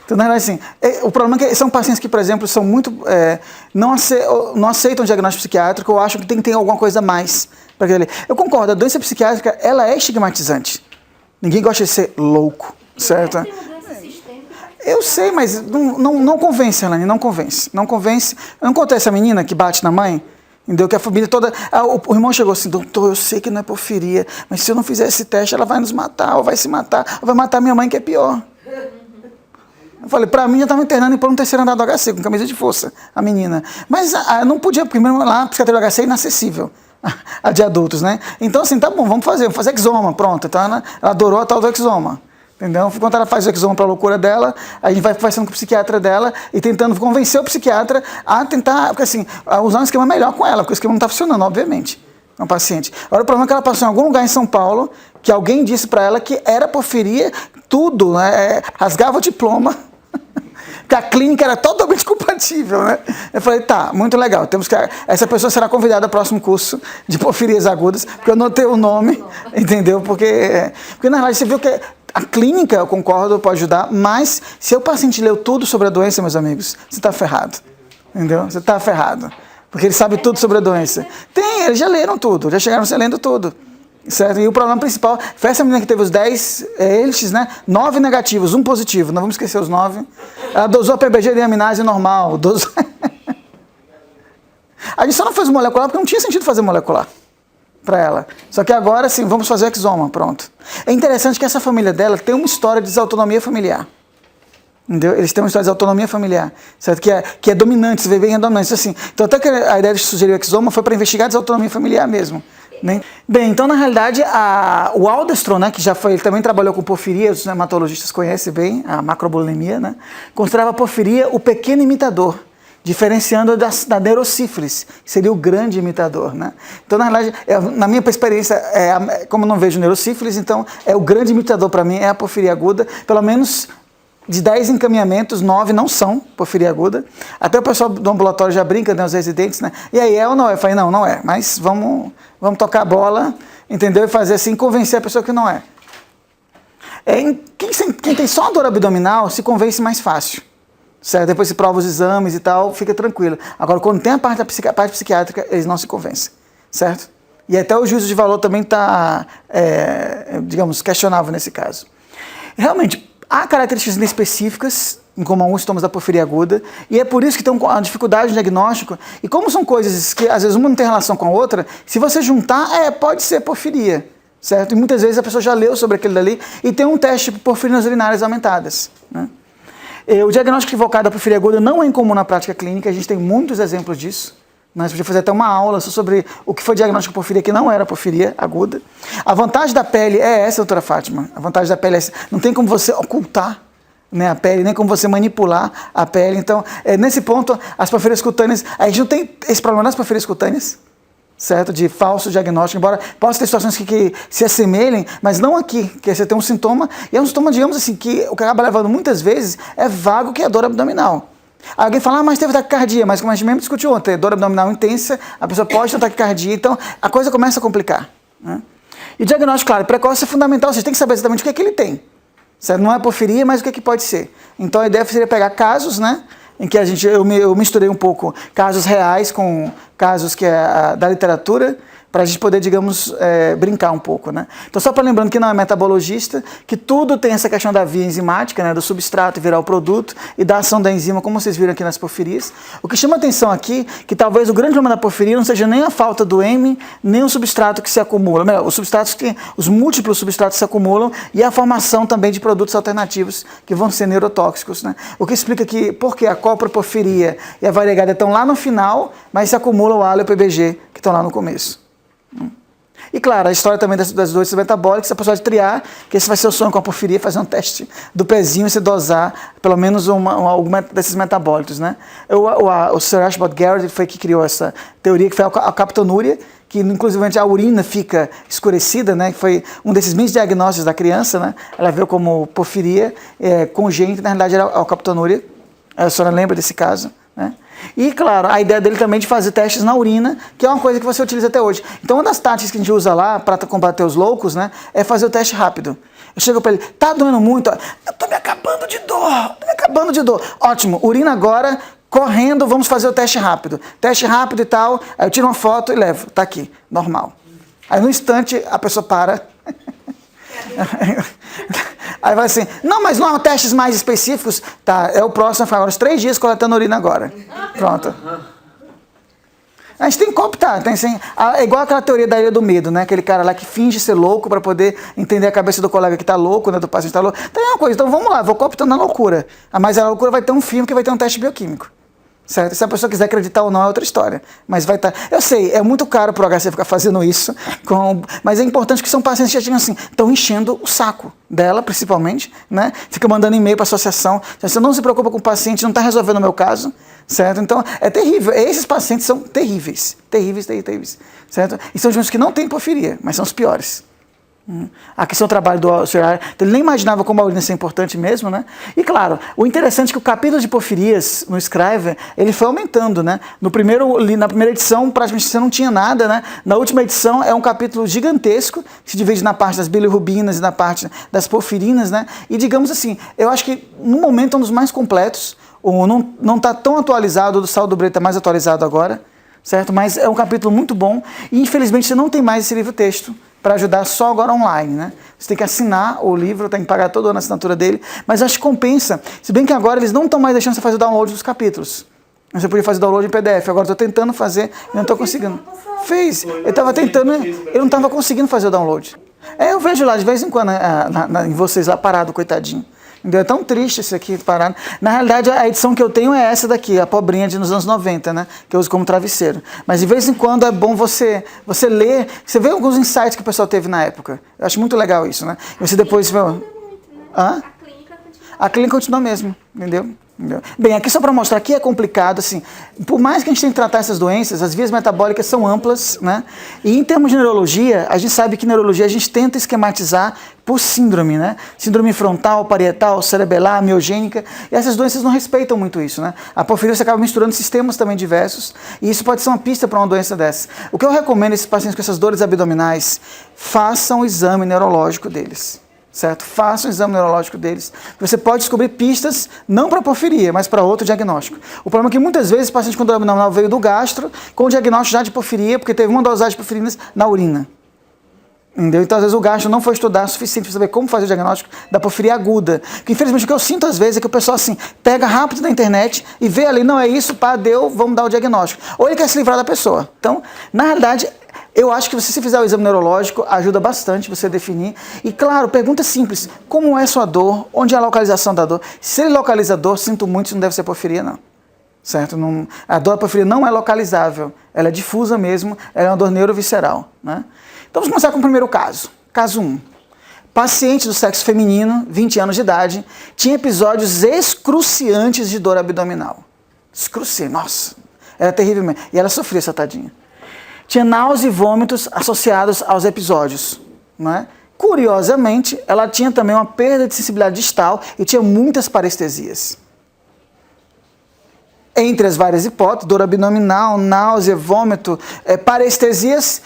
Então, na verdade, assim, o problema é que são pacientes que, por exemplo, são muito, não aceitam diagnóstico psiquiátrico ou acham que tem que ter alguma coisa a mais para aquilo ali. Eu concordo, a doença psiquiátrica, ela é estigmatizante. Ninguém gosta de ser louco, certo? Eu sei, mas não convence, Elaine, não convence. Não convence. Eu não contei essa menina que bate na mãe? Entendeu? Que a família toda... o irmão chegou assim, doutor, eu sei que não é porfiria, mas se eu não fizer esse teste, ela vai nos matar, ou vai se matar, ou vai matar minha mãe, que é pior. Eu falei, pra mim já estava internando e por um terceiro andar do HC, com camisa de força, a menina. Mas não podia, porque primeiro lá a psiquiatria do HC é inacessível, a de adultos, né? Então assim, tá bom, vamos fazer exoma, pronto. Então ela adorou a tal do exoma. Entendeu? Enquanto ela faz o exoma para a loucura dela, a gente vai conversando com o psiquiatra dela e tentando convencer o psiquiatra a tentar, porque assim, a usar um esquema melhor com ela, porque o esquema não está funcionando, obviamente, com o paciente. Agora o problema é que ela passou em algum lugar em São Paulo, que alguém disse para ela que era porfiria, tudo, né? Rasgava o diploma, que a clínica era totalmente compatível, né? Eu falei, tá, muito legal, temos que... Essa pessoa será convidada ao próximo curso de porfirias agudas, porque eu notei o nome, entendeu? Porque na verdade você viu que a clínica, eu concordo, pode ajudar, mas se o paciente leu tudo sobre a doença, meus amigos, você está ferrado, entendeu? Você está ferrado, porque ele sabe tudo sobre a doença. Eles já leram tudo, já chegaram se lendo tudo, certo? E o problema principal foi essa menina que teve os 10 elixes, né? 9 negativos, 1 positivo, não vamos esquecer os 9. Ela dosou a PBG de aminase normal, dosou... A gente só não fez molecular porque não tinha sentido fazer molecular para ela. Só que agora sim, vamos fazer o exoma, pronto. É interessante que essa família dela tem uma história de desautonomia familiar. Entendeu? Eles têm uma história de autonomia familiar, certo? Que é dominante, você vê bem a dominância assim. Então até que a ideia de sugerir o exoma foi para investigar a desautonomia familiar mesmo. Né? Bem, então na realidade o Alderstrom, né, que já foi, ele também trabalhou com porfiria, os hematologistas conhecem bem a macrobulimia, né? Considerava a porfiria o pequeno imitador, diferenciando da neurosífilis, que seria o grande imitador, né? Então, na realidade, na minha experiência, como eu não vejo neurosífilis, então o grande imitador para mim é a porfiria aguda, pelo menos de 10 encaminhamentos, 9 não são porfiria aguda. Até o pessoal do ambulatório já brinca, né, os residentes, né? E aí, é ou não é? Eu falei, não é, mas vamos tocar a bola, entendeu? E fazer assim, convencer a pessoa que não é. Quem tem só a dor abdominal se convence mais fácil. Certo? Depois se prova os exames e tal, fica tranquilo. Agora, quando tem a parte psiquiátrica, eles não se convencem, certo? E até o juízo de valor também está, digamos, questionável nesse caso. Realmente, há características específicas, como alguns sintomas da porfiria aguda, e é por isso que tem uma dificuldade no diagnóstico, e como são coisas que às vezes uma não tem relação com a outra, se você juntar, pode ser porfiria, certo? E muitas vezes a pessoa já leu sobre aquele dali, e tem um teste de porfirinas urinárias aumentadas, né? O diagnóstico equivocado da porfiria aguda não é incomum na prática clínica, a gente tem muitos exemplos disso. Nós podíamos fazer até uma aula sobre o que foi diagnóstico de porfiria que não era porfiria aguda. A vantagem da pele é essa, doutora Fátima. A vantagem da pele é essa. Não tem como você ocultar, né, a pele, nem como você manipular a pele. Então, nesse ponto, as porfirias cutâneas, a gente não tem esse problema nas porfirias cutâneas, certo? De falso diagnóstico, embora possa ter situações que se assemelhem, mas não aqui, que você tem um sintoma, e é um sintoma, digamos assim, que o que acaba levando muitas vezes é vago, que é a dor abdominal. Alguém fala, mas teve taquicardia, mas como a gente mesmo discutiu ontem, dor abdominal intensa, a pessoa pode ter taquicardia, então a coisa começa a complicar, né? E o diagnóstico, claro, precoce é fundamental, você tem que saber exatamente o que é que ele tem, certo? Não é porfiria, mas o que é que pode ser. Então a ideia seria pegar casos, né, em que eu misturei um pouco casos reais com casos que é da literatura, para a gente poder, digamos, brincar um pouco, né? Então, só para lembrando que não é metabologista, que tudo tem essa questão da via enzimática, né, do substrato virar o produto e da ação da enzima, como vocês viram aqui nas porfirias. O que chama atenção aqui, que talvez o grande problema da porfiria não seja nem a falta do M, nem o substrato que se acumula, melhor, os múltiplos substratos se acumulam e a formação também de produtos alternativos que vão ser neurotóxicos, né? O que explica que, porque a coproporfiria e a variegada estão lá no final, mas se acumula o ALA e o PBG, que estão lá no começo. E claro, a história também das doenças metabólicas, a pessoa pode triar, que esse vai ser o sonho com a porfiria, fazer um teste do pezinho e se dosar pelo menos algum desses metabólitos, né? O Sir Archibald Garrett foi que criou essa teoria, que foi a captonúria, que inclusive a urina fica escurecida, né? Que foi um desses misdiagnósticos da criança, né? Ela veio como porfiria congênita, na realidade era a captonúria. A senhora lembra desse caso, né? E, claro, a ideia dele também de fazer testes na urina, que é uma coisa que você utiliza até hoje. Então, uma das táticas que a gente usa lá para combater os loucos, né, é fazer o teste rápido. Eu chego para ele, tá doendo muito? Eu tô me acabando de dor, acabando de dor. Ótimo, urina agora, correndo, vamos fazer o teste rápido. Teste rápido e tal, aí eu tiro uma foto e levo. Tá aqui, normal. Aí no instante a pessoa para. Aí vai assim, não, mas não há testes mais específicos. Tá, é o próximo, agora os 3 dias coletando urina agora. Pronto. A gente tem que cooptar, tem assim, é igual aquela teoria da ilha do medo, né? Aquele cara lá que finge ser louco para poder entender a cabeça do colega que tá louco, né? Do paciente que tá louco. Então é uma coisa, então vamos lá, vou cooptando a loucura. Mas a loucura vai ter um filme que vai ter um teste bioquímico. Certo? Se a pessoa quiser acreditar ou não é outra história. Mas vai estar. Eu sei, é muito caro para o HC ficar fazendo isso, mas é importante que são pacientes que já estão enchendo o saco dela, principalmente, né? Fica mandando e-mail para a associação. Você não se preocupa com o paciente, não está resolvendo o meu caso, certo? Então é terrível. Esses pacientes são terríveis, terríveis, certo? E são os que não têm porfiria, mas são os piores. Aqui são o trabalho do auxiliar, ele nem imaginava como a urina ser importante mesmo, né? E claro, o interessante é que o capítulo de porfirias no Scriver, ele foi aumentando, né? Na primeira edição, praticamente você não tinha nada, né? Na última edição é um capítulo gigantesco, que se divide na parte das bilirrubinas e na parte das porfirinas, né? E digamos assim, eu acho que no momento é um dos mais completos, não está tão atualizado, o do Sal do Brito está mais atualizado agora, certo? Mas é um capítulo muito bom e infelizmente você não tem mais esse livro-texto para ajudar só agora online, né? Você tem que assinar o livro, tem que pagar todo ano a assinatura dele, mas acho que compensa, se bem que agora eles não estão mais deixando você fazer o download dos capítulos. Você podia fazer download em PDF, agora estou tentando fazer e não estou conseguindo. Fez, eu estava tentando, eu não estava conseguindo fazer o download. Eu vejo lá de vez em quando, em vocês lá parado, coitadinho. É tão triste isso aqui parado. Na realidade, a edição que eu tenho é essa daqui, a pobrinha nos anos 90, né? Que eu uso como travesseiro. Mas de vez em quando é bom você ler, você vê alguns insights que o pessoal teve na época. Eu acho muito legal isso, né? E você depois vê. Hã? A clínica continua mesmo, entendeu? Bem, aqui só para mostrar que é complicado, assim, por mais que a gente tenha que tratar essas doenças, as vias metabólicas são amplas, né? E em termos de neurologia, a gente sabe que neurologia a gente tenta esquematizar por síndrome, né? Síndrome frontal, parietal, cerebelar, miogênica, e essas doenças não respeitam muito isso, né? A porfiria você acaba misturando sistemas também diversos, e isso pode ser uma pista para uma doença dessa. O que eu recomendo a esses pacientes com essas dores abdominais, façam o exame neurológico deles. Certo? Faça o exame neurológico deles. Você pode descobrir pistas, não para porfiria, mas para outro diagnóstico. O problema é que muitas vezes o paciente com dor abdominal veio do gastro com o diagnóstico já de porfiria, porque teve uma dosagem de porfirinas na urina. Entendeu? Então, às vezes, o gastro não foi estudar o suficiente para saber como fazer o diagnóstico da porfiria aguda. Que, infelizmente, o que eu sinto às vezes é que o pessoal assim, pega rápido na internet e vê ali, não é isso, pá, deu, vamos dar o diagnóstico. Ou ele quer se livrar da pessoa. Então, na realidade, eu acho que se fizer o exame neurológico, ajuda bastante você definir. E, claro, pergunta simples, como é sua dor? Onde é a localização da dor? Se ele localiza a dor, sinto muito, isso não deve ser porfiria, não. Certo? Não, a dor da porfiria não é localizável, ela é difusa mesmo, ela é uma dor neurovisceral, né? Então, vamos começar com o primeiro caso. Caso 1. Paciente do sexo feminino, 20 anos de idade, tinha episódios excruciantes de dor abdominal. Excruciante, nossa, era terrível mesmo. E ela sofria, essa tadinha. Tinha náusea e vômitos associados aos episódios, né? Curiosamente, ela tinha também uma perda de sensibilidade distal e tinha muitas parestesias. Entre as várias hipóteses, dor abdominal, náusea, vômito, parestesias,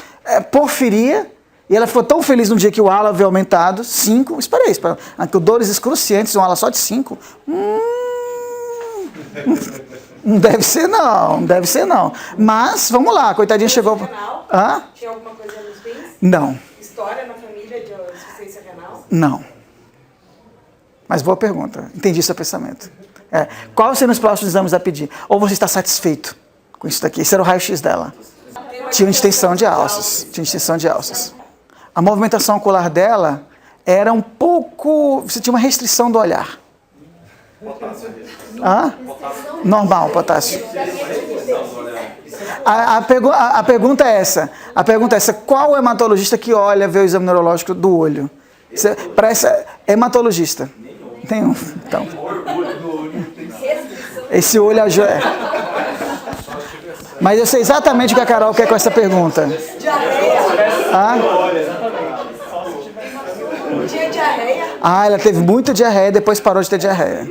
porfiria, e ela ficou tão feliz no dia que o ALA veio aumentado, 5, espera aí, dores excruciantes, um ALA só de 5, não deve ser não, mas, vamos lá, a coitadinha chegou... Hã? Tinha alguma coisa nos rins? Não. História na família de insuficiência renal? Não. Mas boa pergunta, entendi seu pensamento. Qual seriam os próximos exames a pedir? Ou você está satisfeito com isso daqui? Esse era o raio-x dela. Tinha uma distensão de alças. A movimentação ocular dela era um pouco... Você tinha uma restrição do olhar. Hã? Normal, potássio. A pergunta é essa. Qual hematologista que olha, vê o exame neurológico do olho? Para essa hematologista. Tem um. Então. Esse olho ajuda. Mas eu sei exatamente o que a Carol quer com essa pergunta. Tinha diarreia? Ela teve muita diarreia, depois parou de ter diarreia.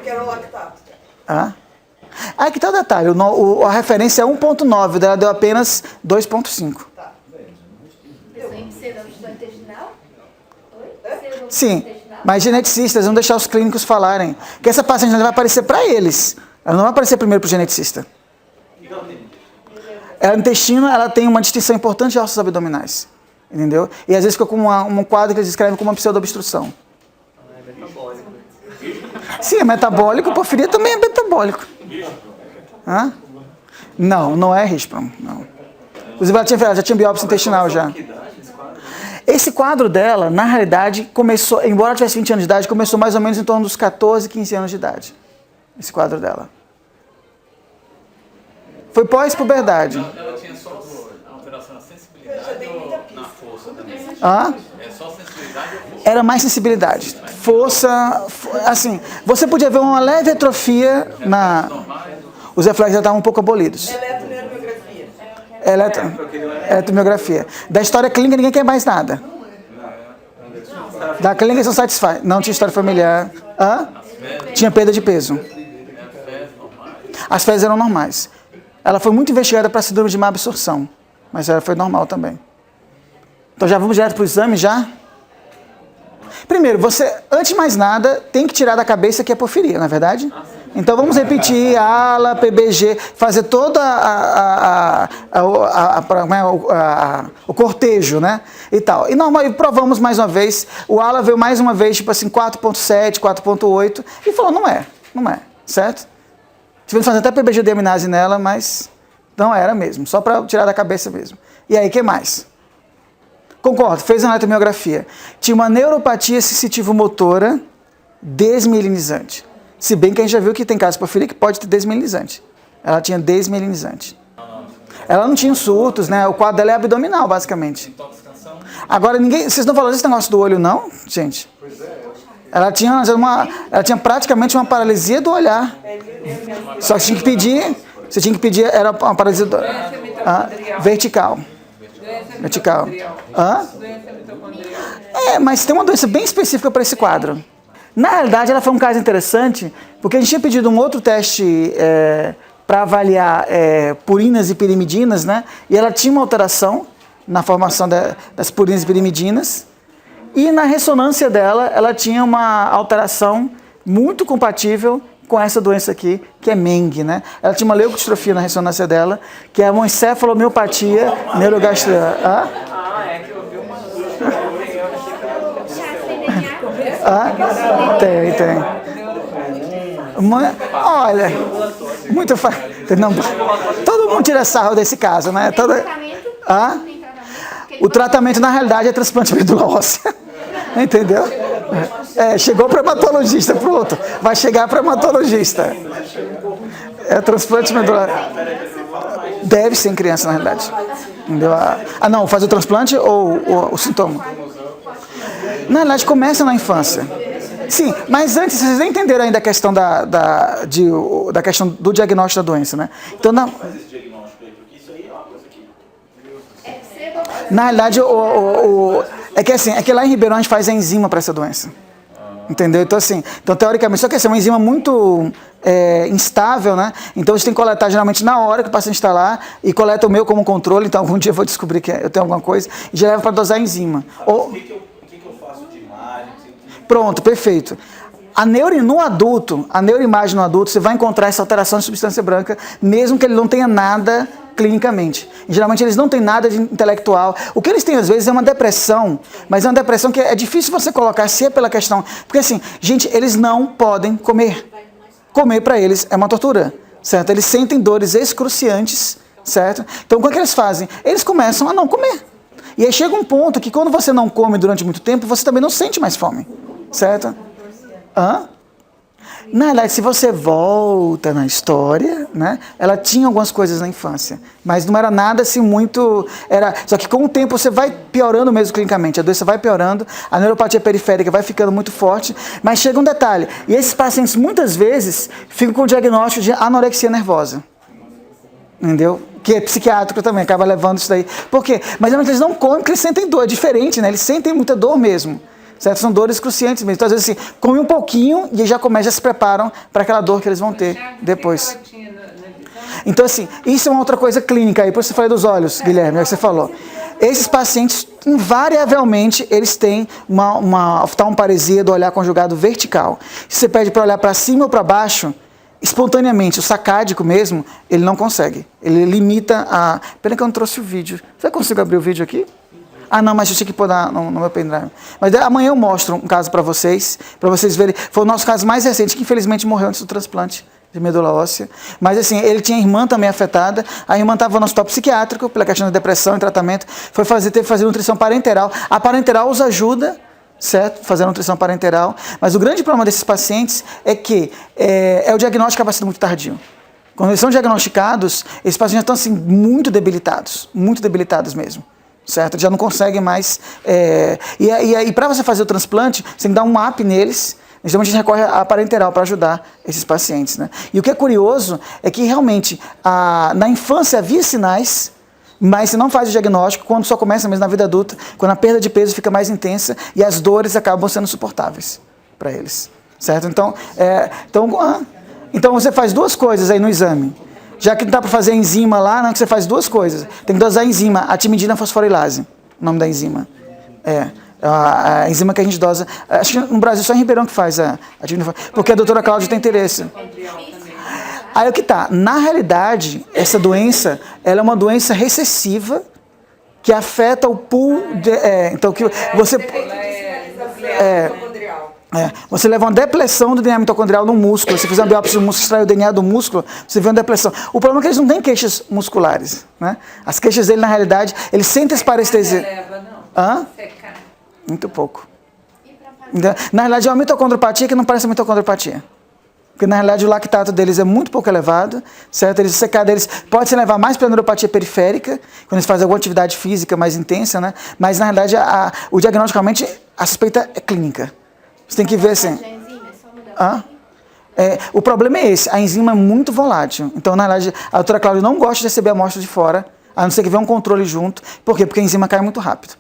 Que era o lactato. Aí que tá o detalhe, a referência é 1.9, dela deu apenas 2.5. Pessoa em pseudo-obstrução intestinal? Oi? Sim. Mas geneticistas vão deixar os clínicos falarem. Que essa paciente vai aparecer para eles. Ela não vai aparecer primeiro para o geneticista. Ela, no intestino, ela tem uma distinção importante de ossos abdominais. Entendeu? E às vezes fica com um quadro que eles descrevem como uma pseudo-obstrução. É metabólico. Sim, é metabólico. Porfiria também é metabólico. Hã? Não, não é Hirschsprung, não. Inclusive, ela já tinha biópsia intestinal já. Esse quadro dela, na realidade, começou, embora ela tivesse 20 anos de idade, começou mais ou menos em torno dos 14, 15 anos de idade. Esse quadro dela. Foi pós-puberdade. Ela tinha só alteração na sensibilidade ou na força também? Hã? É só sensibilidade ou força? Era mais sensibilidade. Força, assim, você podia ver uma leve atrofia na... Os reflexos já estavam um pouco abolidos. Eletromiografia. Da história clínica ninguém quer mais nada. Da clínica são satisfeitos. Não tinha história familiar. Hã? Tinha perda de peso. As fezes eram normais. Ela foi muito investigada para síndrome de má absorção. Mas ela foi normal também. Então já vamos direto para o exame já? Primeiro, você, antes de mais nada, tem que tirar da cabeça que é porfiria, não é verdade? Então vamos repetir ALA, PBG, fazer toda o cortejo, né? E tal. E normal, e provamos mais uma vez. O ALA veio mais uma vez, tipo assim, 4.7, 4.8, e falou, não é, certo? Tivemos que fazer até PBG de aminase nela, mas não era mesmo, só para tirar da cabeça mesmo. E aí, o que mais? Concordo, fez uma eletromiografia. Tinha uma neuropatia sensitivo-motora desmielinizante. Se bem que a gente já viu que tem casos de porfiria que pode ter desmielinizante. Ela tinha desmielinizante. Ela não tinha surtos, né? O quadro dela é abdominal, basicamente. Agora, vocês não falaram desse negócio do olho, não, gente? Ela tinha praticamente uma paralisia do olhar. Só que você tinha que pedir, era uma paralisia vertical. Vertical. Hã? Mas tem uma doença bem específica para esse quadro. Na realidade, ela foi um caso interessante, porque a gente tinha pedido um outro teste para avaliar purinas e pirimidinas, né? E ela tinha uma alteração na formação das purinas e pirimidinas. E na ressonância dela, ela tinha uma alteração muito compatível com essa doença aqui, que é Meng, né? Ela tinha uma leucodistrofia na ressonância dela, que é uma encefalomiopatia neurogastriana. É que eu vi uma... Tem. Olha, muito fácil. Todo mundo tira sarro desse caso, né? O tratamento, na realidade, é transplante de medula óssea. Entendeu? Chegou para hematologista, pronto. Vai chegar para hematologista. É transplante de medula. Deve ser em criança, na realidade. Entendeu? Não, fazer o transplante ou o sintoma? Na realidade, começa na infância. Sim, mas antes, vocês nem entenderam ainda a questão da questão do diagnóstico da doença, né? Então, na realidade, é que lá em Ribeirão a gente faz a enzima para essa doença. Entendeu? Então, teoricamente, só que é uma enzima muito instável, né? Então, a gente tem que coletar geralmente na hora que o paciente está lá e coleta o meu como controle. Então, algum dia eu vou descobrir que eu tenho alguma coisa e já leva para dosar a enzima. O que eu faço de imagem? Pronto, perfeito. A neuroimagem no adulto, você vai encontrar essa alteração de substância branca, mesmo que ele não tenha nada clinicamente. E, geralmente eles não têm nada de intelectual. O que eles têm às vezes é uma depressão, mas é uma depressão que é difícil você colocar se é pela questão... Porque assim, gente, eles não podem comer. Comer para eles é uma tortura, certo? Eles sentem dores excruciantes, certo? Então o que eles fazem? Eles começam a não comer. E aí chega um ponto que quando você não come durante muito tempo, você também não sente mais fome, certo? Na verdade, se você volta na história, né, ela tinha algumas coisas na infância, mas não era nada assim muito... Só que com o tempo você vai piorando mesmo clinicamente, a doença vai piorando, a neuropatia periférica vai ficando muito forte, mas chega um detalhe, e esses pacientes muitas vezes ficam com o diagnóstico de anorexia nervosa, entendeu? Que é psiquiátrico também, acaba levando isso daí. Por quê? Mas eles não comem porque eles sentem dor, é diferente, né? Eles sentem muita dor mesmo. Certo? São dores cruciantes mesmo. Então, às vezes, assim, come um pouquinho e já se preparam para aquela dor que eles vão ter depois. Então, assim, isso é uma outra coisa clínica aí. Por isso eu falei dos olhos, Guilherme, é o que você falou. Esses pacientes, invariavelmente, eles têm uma oftalmoparesia do olhar conjugado vertical. Se você pede para olhar para cima ou para baixo, espontaneamente, o sacádico mesmo, ele não consegue. Ele limita a... Pena que eu não trouxe o vídeo. Você consegue abrir o vídeo aqui? Ah, não, mas eu tinha que pôr no meu pendrive. Mas amanhã eu mostro um caso para vocês verem. Foi o nosso caso mais recente, que infelizmente morreu antes do transplante de medula óssea. Mas assim, ele tinha irmã também afetada. A irmã estava no hospital psiquiátrico, pela questão da depressão e tratamento. Teve que fazer nutrição parenteral. A parenteral os ajuda, certo? Fazer nutrição parenteral. Mas o grande problema desses pacientes é que o diagnóstico acaba sendo muito tardio. Quando eles são diagnosticados, esses pacientes já estão assim, muito debilitados mesmo. Certo? Já não conseguem mais. E para você fazer o transplante, você tem que dar um MAP neles. Geralmente a gente recorre à parenteral para ajudar esses pacientes. Né? E o que é curioso é que realmente na infância havia sinais, mas você não faz o diagnóstico quando só começa mesmo na vida adulta, quando a perda de peso fica mais intensa e as dores acabam sendo suportáveis para eles. Certo? Então você faz duas coisas aí no exame. Já que não dá para fazer enzima lá, não, que você faz duas coisas. Tem que dosar a enzima, a timidina fosforilase, o nome da enzima. A enzima que a gente dosa. Acho que no Brasil só em Ribeirão que faz a timidina, porque a doutora Cláudia tem interesse. Aí o que tá? Na realidade, essa doença, ela é uma doença recessiva que afeta o pool então que você você leva uma depressão do DNA mitocondrial no músculo. Se fizer uma biópsia do músculo, extrair o DNA do músculo, você vê uma depressão. O problema é que eles não têm queixas musculares, né? As queixas dele, na realidade, eles sentem essa parestesia. Hã? Muito pouco. Na realidade, é uma mitocondropatia que não parece mitocondropatia. Porque, na realidade, o lactato deles é muito pouco elevado, certo? Eles, o CK deles pode se levar mais para a neuropatia periférica, quando eles fazem alguma atividade física mais intensa, né? Mas, na realidade, o diagnóstico, realmente, a suspeita é clínica. Você tem que ver assim. O problema é esse, a enzima é muito volátil. Então, na verdade, a doutora Cláudia não gosta de receber a amostra de fora, a não ser que venha um controle junto. Por quê? Porque a enzima cai muito rápido.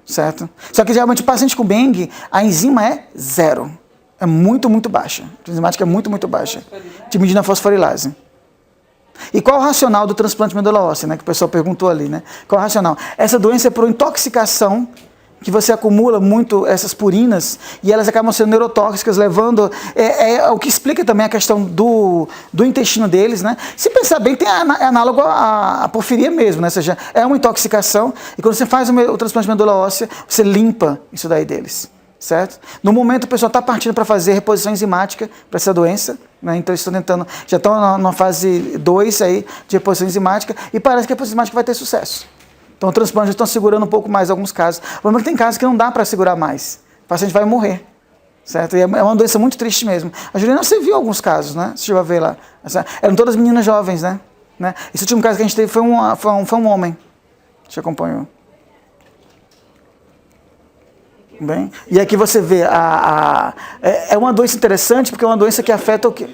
Certo? Só que, geralmente, o paciente com Beng, a enzima é 0. É muito, muito baixa. A enzimática é muito, muito baixa. Timidina fosforilase. E qual o racional do transplante de medula óssea, né? Que o pessoal perguntou ali, né? Qual o racional? Essa doença é por intoxicação, que você acumula muito essas purinas e elas acabam sendo neurotóxicas, levando... o que explica também a questão do intestino deles, né? Se pensar bem, é análogo à porfiria mesmo, né? Ou seja, é uma intoxicação e quando você faz o transplante de medula óssea, você limpa isso daí deles, certo? No momento, o pessoal está partindo para fazer reposição enzimática para essa doença, né? Então, eles estão tentando... Já estão na fase 2 aí de reposição enzimática e parece que a reposição enzimática vai ter sucesso. Então, o transplante estão segurando um pouco mais alguns casos. O problema é que tem casos que não dá para segurar mais. O paciente vai morrer. Certo? E é uma doença muito triste mesmo. A Juliana, você viu alguns casos, né? Você chegou a ver lá. Eram todas meninas jovens, né? Esse último caso que a gente teve foi um homem. Você acompanhou. Bem, e aqui você vê, é uma doença interessante, porque é uma doença que afeta o quê?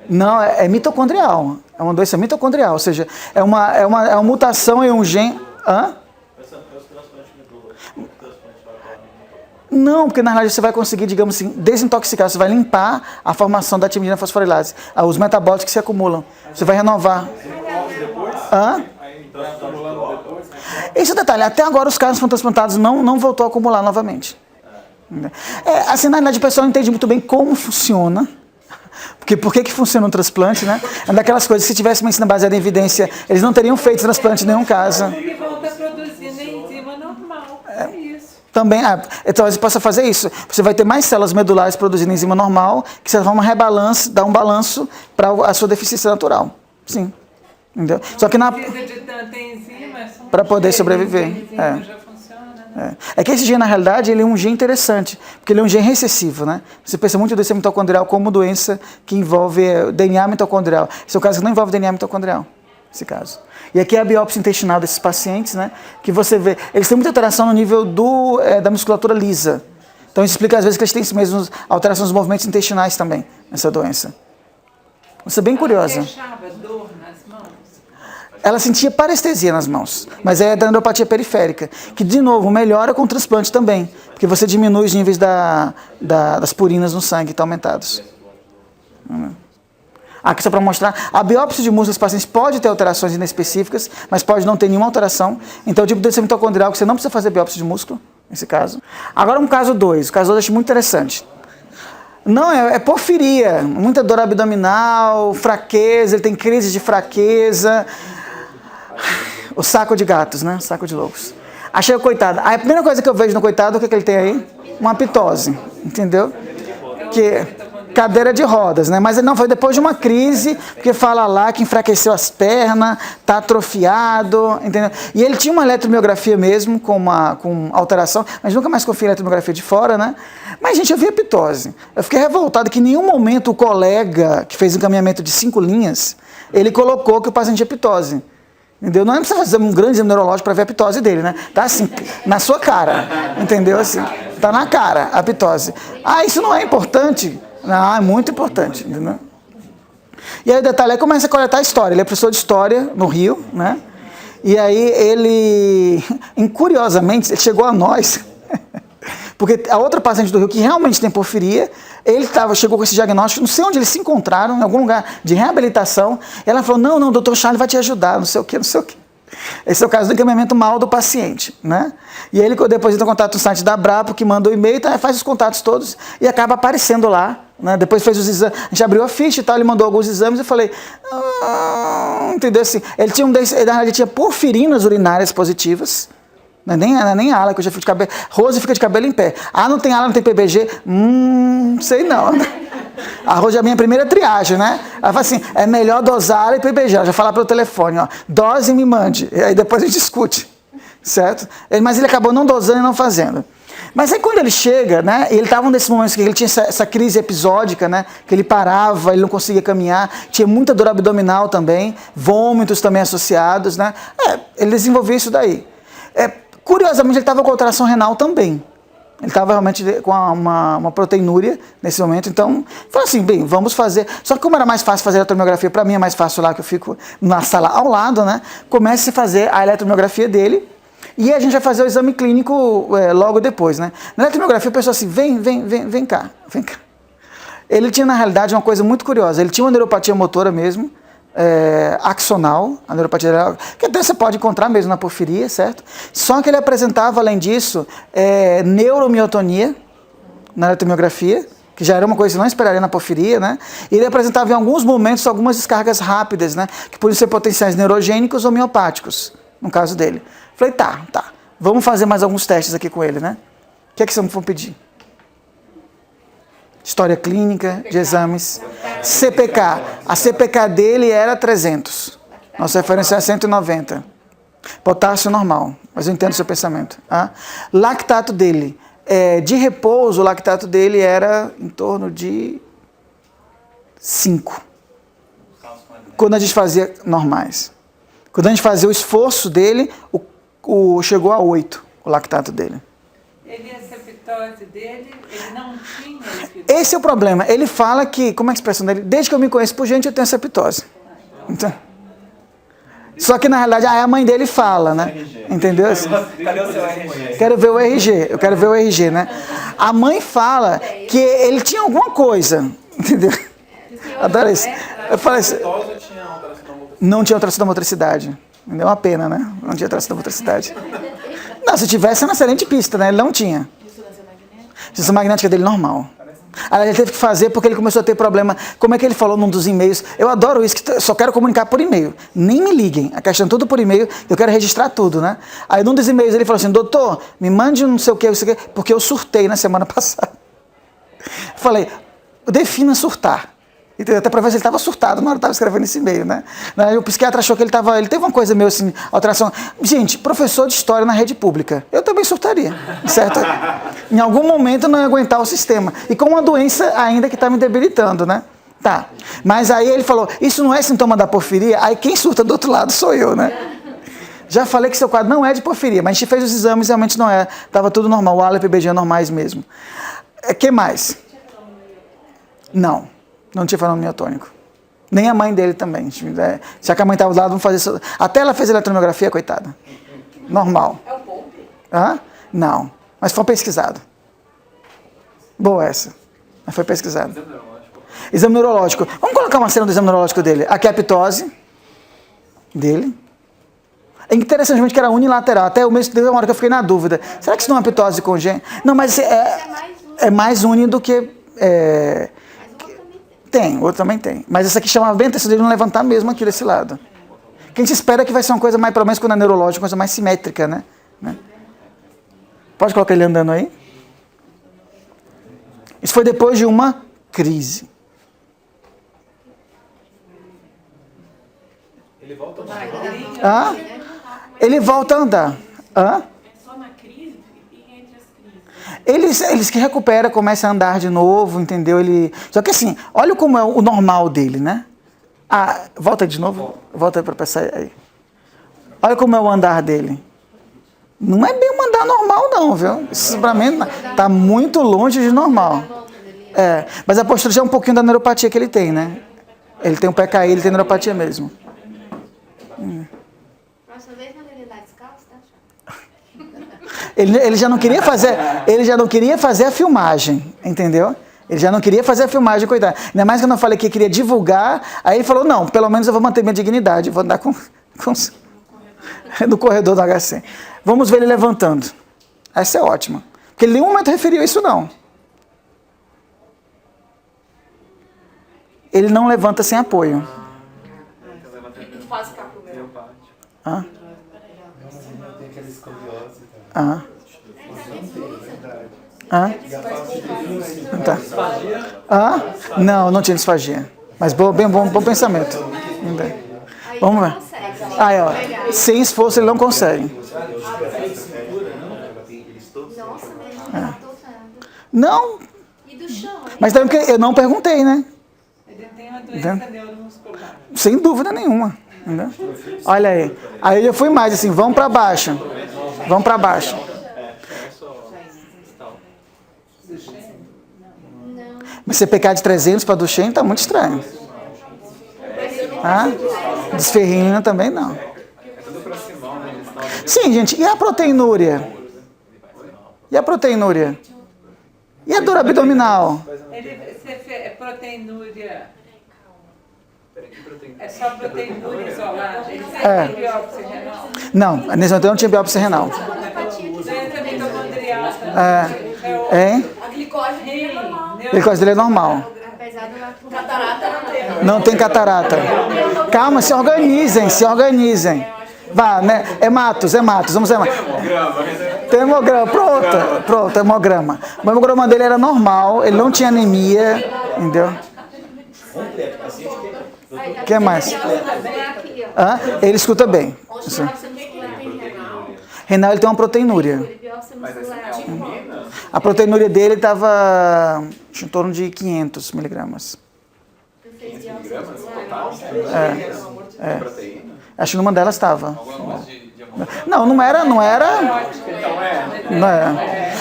Não, é mitocondrial. É uma doença mitocondrial, ou seja, é uma mutação em um gene. Não, porque na realidade você vai conseguir, digamos assim, desintoxicar, você vai limpar a formação da timidina fosforilase, os metabólicos que se acumulam. Você vai renovar. Esse é o detalhe, até agora os casos que foram transplantados não voltou a acumular novamente. Assim, na realidade, o pessoal não entende muito bem como funciona. Porque por que funciona um transplante, né? É daquelas coisas que se tivesse medicina baseada em evidência, eles não teriam feito transplante em nenhum caso. Porque volta a produzir enzima normal, é isso. Também, então você possa fazer isso. Você vai ter mais células medulares produzindo enzima normal, que você vai dar um balanço para a sua deficiência natural. Sim. Entendeu? Só que precisa de tanta enzima, para poder sobreviver. Já funciona, né? É que esse gene, na realidade, ele é um gene interessante, porque ele é um gene recessivo, né? Você pensa muito em doença mitocondrial como doença que envolve DNA mitocondrial. Esse é o caso que não envolve DNA mitocondrial, esse caso. E aqui é a biópsia intestinal desses pacientes, né? Que você vê, eles têm muita alteração no nível da musculatura lisa. Então isso explica às vezes que eles têm mesmo alterações nos movimentos intestinais também, nessa doença. Isso é bem curiosa. Ela deixava dor nas mãos? Ela sentia parestesia nas mãos, mas é da neuropatia periférica, que de novo melhora com o transplante também, porque você diminui os níveis das purinas no sangue, estão aumentados. Aqui só para mostrar, a biópsia de músculo dos pacientes pode ter alterações inespecíficas, mas pode não ter nenhuma alteração. Então, o tipo de doença mitocondrial que você não precisa fazer biópsia de músculo, nesse caso. Agora, um caso 2. O caso 2 eu acho muito interessante. Não, é porfiria, muita dor abdominal, fraqueza, ele tem crise de fraqueza. O saco de gatos, né? Saco de lobos. Achei o coitado. A primeira coisa que eu vejo no coitado, o que ele tem aí? Uma pitose, entendeu? Que cadeira de rodas, né? Mas não, foi depois de uma crise, porque fala lá que enfraqueceu as pernas, tá atrofiado, entendeu? E ele tinha uma eletromiografia mesmo, com alteração, mas nunca mais confia em eletromiografia de fora, né? Mas, gente, eu vi a pitose. Eu fiquei revoltado que em nenhum momento o colega que fez encaminhamento de 5 linhas, ele colocou que o paciente tinha pitose. Entendeu? Não precisa fazer um grande exame neurológico para ver a pitose dele, né? Tá assim, na sua cara, entendeu? Assim, tá na cara a pitose. Ah, isso não é importante? Não, é muito importante, entendeu? E aí o detalhe é que começa a coletar a história. Ele é professor de história no Rio, né? E aí ele, curiosamente, ele chegou a nós, porque a outra paciente do Rio que realmente tem porfiria, ele chegou com esse diagnóstico, não sei onde eles se encontraram, em algum lugar de reabilitação. Ela falou, não, doutor Charles vai te ajudar, não sei o quê. Esse é o caso do encaminhamento mal do paciente, né? E ele depois entra em contato no site da Brabo, que manda o e-mail, tá, faz os contatos todos e acaba aparecendo lá, né? Depois fez os exames, a gente abriu a ficha e tal, ele mandou alguns exames e eu falei, entendeu assim? Ele tinha porfirinas urinárias positivas, nem ala, que eu já fico de cabelo. Rose fica de cabelo em pé. Ah, não tem ala, não tem PBG? Sei não. A Rose é a minha primeira triagem, né? Ela fala assim, é melhor dosar ala e PBG. Ela já fala pelo telefone, ó, dose e me mande. E aí depois a gente discute, certo? Mas ele acabou não dosando e não fazendo. Mas aí quando ele chega, né, ele estava nesses momentos que ele tinha essa crise episódica, né, que ele parava, ele não conseguia caminhar, tinha muita dor abdominal também, vômitos também associados, né? Ele desenvolveu isso daí. Curiosamente, ele estava com alteração renal também. Ele estava realmente com uma proteinúria nesse momento. Então, falou assim, bem, vamos fazer. Só que como era mais fácil fazer a eletromiografia, para mim é mais fácil lá, que eu fico na sala ao lado, né? Comece a fazer a eletromiografia dele e a gente vai fazer o exame clínico logo depois, né? Na eletromiografia, a pessoa assim, vem cá. Ele tinha, na realidade, uma coisa muito curiosa. Ele tinha uma neuropatia motora mesmo, axonal, a neuropatia, que até você pode encontrar mesmo na porfiria, certo? Só que ele apresentava, além disso, neuromiotonia na eletromiografia, que já era uma coisa que não esperaria na porfiria, né? E ele apresentava em alguns momentos algumas descargas rápidas, né? Que podiam ser potenciais neurogênicos ou miopáticos, no caso dele. Falei, tá, vamos fazer mais alguns testes aqui com ele, né? O que é que vocês vão pedir? História clínica, de exames. CPK. A CPK dele era 300. Nossa referência é 190. Potássio normal. Mas eu entendo o seu pensamento. Lactato dele. De repouso, o lactato dele era em torno de 5. Quando a gente fazia normais. Quando a gente fazia o esforço dele, chegou a 8, o lactato dele. Essa pitose dele, ele não tinha Esse é o problema. Ele fala que, como é a expressão dele? Desde que eu me conheço por gente, eu tenho essa pitose. Então, só que na realidade a mãe dele fala, né? Entendeu? Cadê o seu RG? Quero ver o RG, eu quero ver o RG, né? A mãe fala que ele tinha alguma coisa, entendeu? Adoro isso. Eu falei assim, não tinha alteração da motricidade. Me deu uma pena, né? Não tinha alteração da motricidade. Não, se tivesse, era uma excelente pista, né? Ele não tinha. Ressonância magnética dele normal. Aí ele teve que fazer porque ele começou a ter problema. Como é que ele falou num dos e-mails? Eu adoro isso, que só quero comunicar por e-mail. Nem me liguem. A questão tudo por e-mail, eu quero registrar tudo, né? Aí num dos e-mails ele falou assim, doutor, me mande não sei o que, porque eu surtei na semana passada. Eu falei, defina surtar. Até para ver se ele estava surtado na hora que estava escrevendo esse e-mail, né? O psiquiatra achou que ele teve uma coisa meio assim, alteração. Gente, professor de história na rede pública, eu também surtaria, certo? Em algum momento eu não ia aguentar o sistema. E com uma doença ainda que está me debilitando, né? Tá. Mas aí ele falou, isso não é sintoma da porfiria? Aí quem surta do outro lado sou eu, né? Já falei que seu quadro não é de porfiria, mas a gente fez os exames e realmente não é. Estava tudo normal, o ALA e o PBG normais mesmo. Que mais? Não tinha fenômeno miotônico. Nem a mãe dele também. Já que a mãe estava do lado, vamos fazer isso. Até ela fez eletromiografia, coitada. Normal. É o Pompe? Não. Mas foi pesquisado. Boa essa. Mas foi pesquisado. Exame neurológico. Vamos colocar uma cena do exame neurológico dele. Aqui é a ptose dele. É interessantemente que era unilateral. Até o mesmo teve uma hora que eu fiquei na dúvida. Será que isso não é uma ptose congênita? Não, mas é mais uni do que... Tem, o outro também tem. Mas essa aqui chamava bem a atenção dele não levantar mesmo aqui desse lado. Que a gente espera que vai ser uma coisa mais, pelo menos quando é neurológica, uma coisa mais simétrica, né? Pode colocar ele andando aí? Isso foi depois de uma crise. Ele volta a Hã? Ele volta a andar. Hã? É só na crise e entre as crises. Eles que recupera, começa a andar de novo, entendeu? Só que assim, olha como é o normal dele, né? Volta de novo. Volta para pensar aí. Olha como é o andar dele. Não é bem um andar normal, não, viu? Isso pra mim tá muito longe de normal. Mas a postura já é um pouquinho da neuropatia que ele tem, né? Ele tem um pé caído, ele tem neuropatia mesmo. Próxima vez quando ele dá descalço, tá? Ele já não queria fazer a filmagem, entendeu? Ele já não queria fazer a filmagem, coitado. Ainda mais quando eu falei que queria divulgar, aí ele falou, não, pelo menos eu vou manter minha dignidade, vou andar no corredor do HC. Vamos ver ele levantando. Essa é ótima. Porque ele em nenhum momento referiu isso, não. Ele não levanta sem apoio. Faz cá pro meu. Hã? Tem aquela escoliose e Hã? Hã? Tá. Hã? Não tinha disfagia. Mas bom pensamento. Vamos ver. Aí, ó. Sem esforço ele não consegue. Nossa, mas ele não tá tocando. Não. E do chão? Mas também porque eu não perguntei, né? Ele tem uma doença neuromuscular. Sem dúvida nenhuma. Entendeu? Olha aí. Aí eu fui mais assim, vamos para baixo. Vamos para baixo. Mas você pecar de 300 para Duchenne tá muito estranho. Desferrina também não. Sim, gente. E a proteinúria? E a proteinúria? E a dor abdominal? Você fez proteinúria. É só proteinúria isolada? Ele tem biópsia renal? Não, nesse momento eu não tinha biópsia renal. Doença mitocondrial. Hein? A glicose dele é normal. A glicose dele é normal. Apesar do Catarata não tem. Não tem catarata. Calma, se organizem. Vá, né? Hematos. Vamos hematos. Hemograma, pronto, hemograma. O hemograma dele era normal, ele não tinha anemia, entendeu? O que mais? Ele escuta bem. Renal, ele tem uma proteinúria. A proteinúria dele estava em torno de 500 miligramas. Acho que numa delas estava. Não era.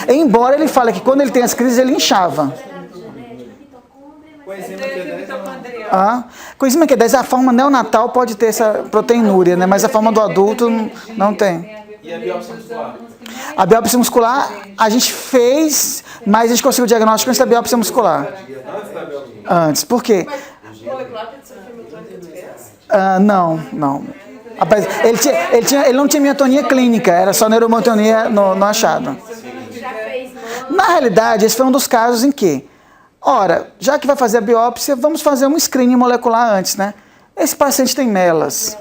Embora ele fale que quando ele tem as crises ele inchava. Coenzima Q10, a forma neonatal pode ter essa proteinúria, né? Mas a forma do adulto não tem. E a biópsia muscular? A biópsia muscular a gente fez, mas a gente conseguiu o diagnóstico antes da biópsia muscular. Antes, por quê? Mas molecular que você filmetrônica tu fez? Não. Rapaz, ele não tinha miotonia clínica, era só neuromotonia no achado. Na realidade, esse foi um dos casos em que, ora, já que vai fazer a biópsia, vamos fazer um screening molecular antes, né? Esse paciente tem melas.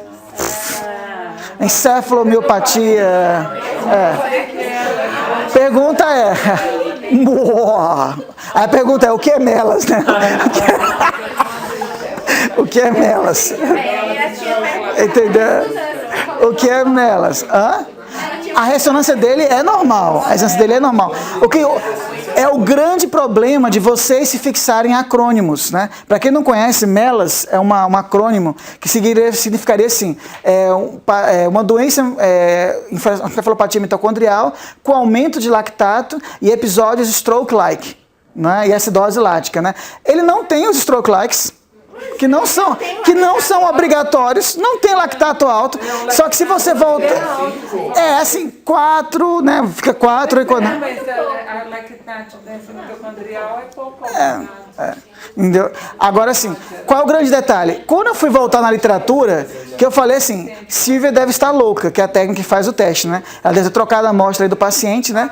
Encefalomiopatia. Pergunta é... A pergunta é, o que é melas, né? O que é melas? Entendeu? O que é melas? A ressonância dele é normal. O que é o grande problema de vocês se fixarem em acrônimos, né? Para quem não conhece, MELAS é um acrônimo que significaria assim, uma doença, encefalopatia mitocondrial com aumento de lactato e episódios stroke-like, né? E acidose lática, né? Ele não tem os stroke-likes, que não são obrigatórios, não tem lactato alto, só que se você volta... assim, 4, né? Fica 4 e quando... Mas a lactato dessa mitocondrial é pouco aumentada. Entendeu? Agora, assim, qual é o grande detalhe? Quando eu fui voltar na literatura, que eu falei assim, Silvia deve estar louca, que é a técnica que faz o teste, né? Ela deve ter trocado a amostra aí do paciente, né?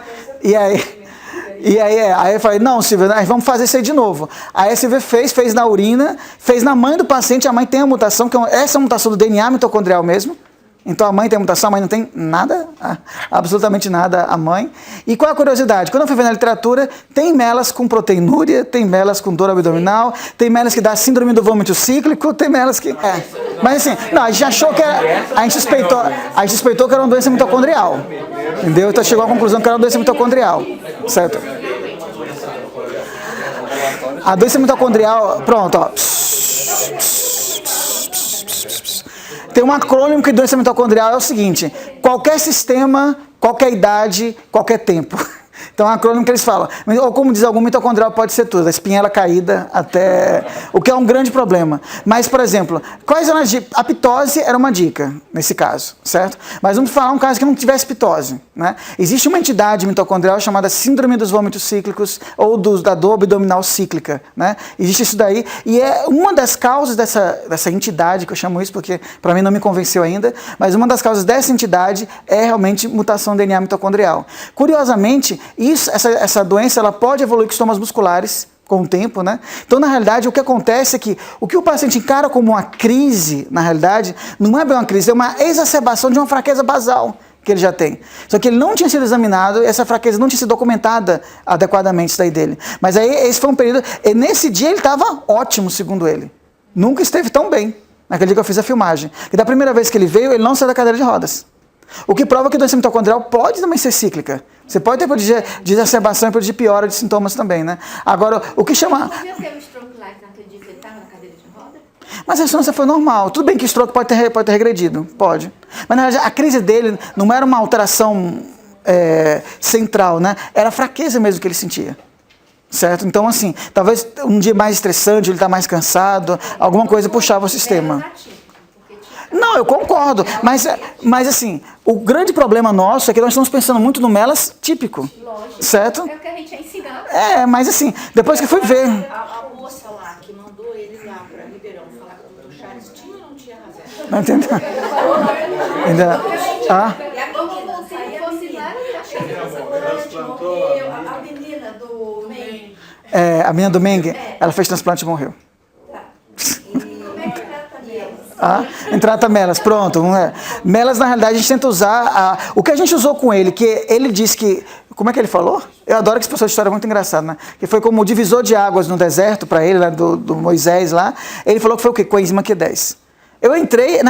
Aí eu falei, não, Silvia, nós vamos fazer isso aí de novo. Aí a Silvia fez na urina, fez na mãe do paciente, a mãe tem a mutação, que essa é a mutação do DNA mitocondrial mesmo. Então a mãe tem a mutação, a mãe não tem nada, absolutamente nada, a mãe. E qual é a curiosidade? Quando eu fui ver na literatura, tem melas com proteinúria, tem melas com dor abdominal, tem melas que dá síndrome do vômito cíclico, tem melas que... Mas assim, não, a gente achou que era... A gente suspeitou que era uma doença mitocondrial. Entendeu? Então chegou à conclusão que era uma doença mitocondrial. Certo? A doença mitocondrial... Pronto, ó. Tem um acrônimo que doença mitocondrial é o seguinte: qualquer sistema, qualquer idade, qualquer tempo. Então é um acrônimo que eles falam. Ou como diz algum, mitocondrial pode ser tudo, a espinhela caída até... O que é um grande problema. Mas, por exemplo, quais eram as dicas? A pitose era uma dica, nesse caso, certo? Mas vamos falar um caso que não tivesse pitose, né? Existe uma entidade mitocondrial chamada síndrome dos vômitos cíclicos ou da dor abdominal cíclica, né? Existe isso daí e é uma das causas dessa entidade, que eu chamo isso porque para mim não me convenceu ainda, mas uma das causas dessa entidade é realmente mutação do DNA mitocondrial. Curiosamente, essa doença ela pode evoluir com sintomas musculares com o tempo, né? Então, na realidade, o que acontece é que o que o paciente encara como uma crise, na realidade, não é bem uma crise, é uma exacerbação de uma fraqueza basal que ele já tem. Só que ele não tinha sido examinado, essa fraqueza não tinha sido documentada adequadamente, isso daí dele. Mas aí, esse foi um período... E nesse dia, ele estava ótimo, segundo ele. Nunca esteve tão bem, naquele dia que eu fiz a filmagem. E da primeira vez que ele veio, ele não saiu da cadeira de rodas. O que prova que a doença mitocondrial pode também ser cíclica. Você pode ter período de exacerbação e período de piora de sintomas também, né? Agora, o que chama... Você viu que o stroke life naquele dia que ele estava na cadeira de roda? Mas a ressonância foi normal. Tudo bem que o stroke pode ter regredido, pode. Mas na verdade, a crise dele não era uma alteração central, né? Era a fraqueza mesmo que ele sentia. Certo? Então, assim, talvez um dia mais estressante, ele está mais cansado, alguma coisa puxava o sistema. Não, eu concordo, mas assim, o grande problema nosso é que nós estamos pensando muito no melas típico, Lógico. certo? É o que a gente é ensinado. Mas assim, depois que fui ver... A moça lá que mandou ele lá para Ribeirão falar com o Charles tinha ou não tinha razão? Não entendeu? Ainda... E a menina, Se aí não a fosse menina, lá, ele achava morreu, a menina do meio. a menina do Meng, ela fez transplante e morreu. como é que trata dele? Trata melas, pronto. Melas, na realidade, a gente tenta usar... O que a gente usou com ele, que ele disse que... Como é que ele falou? Eu adoro que esse professor de história é muito engraçado, né? Que foi como o divisor de águas no deserto para ele, lá do Moisés lá. Ele falou que foi o quê? Coenzima Q10. Eu entrei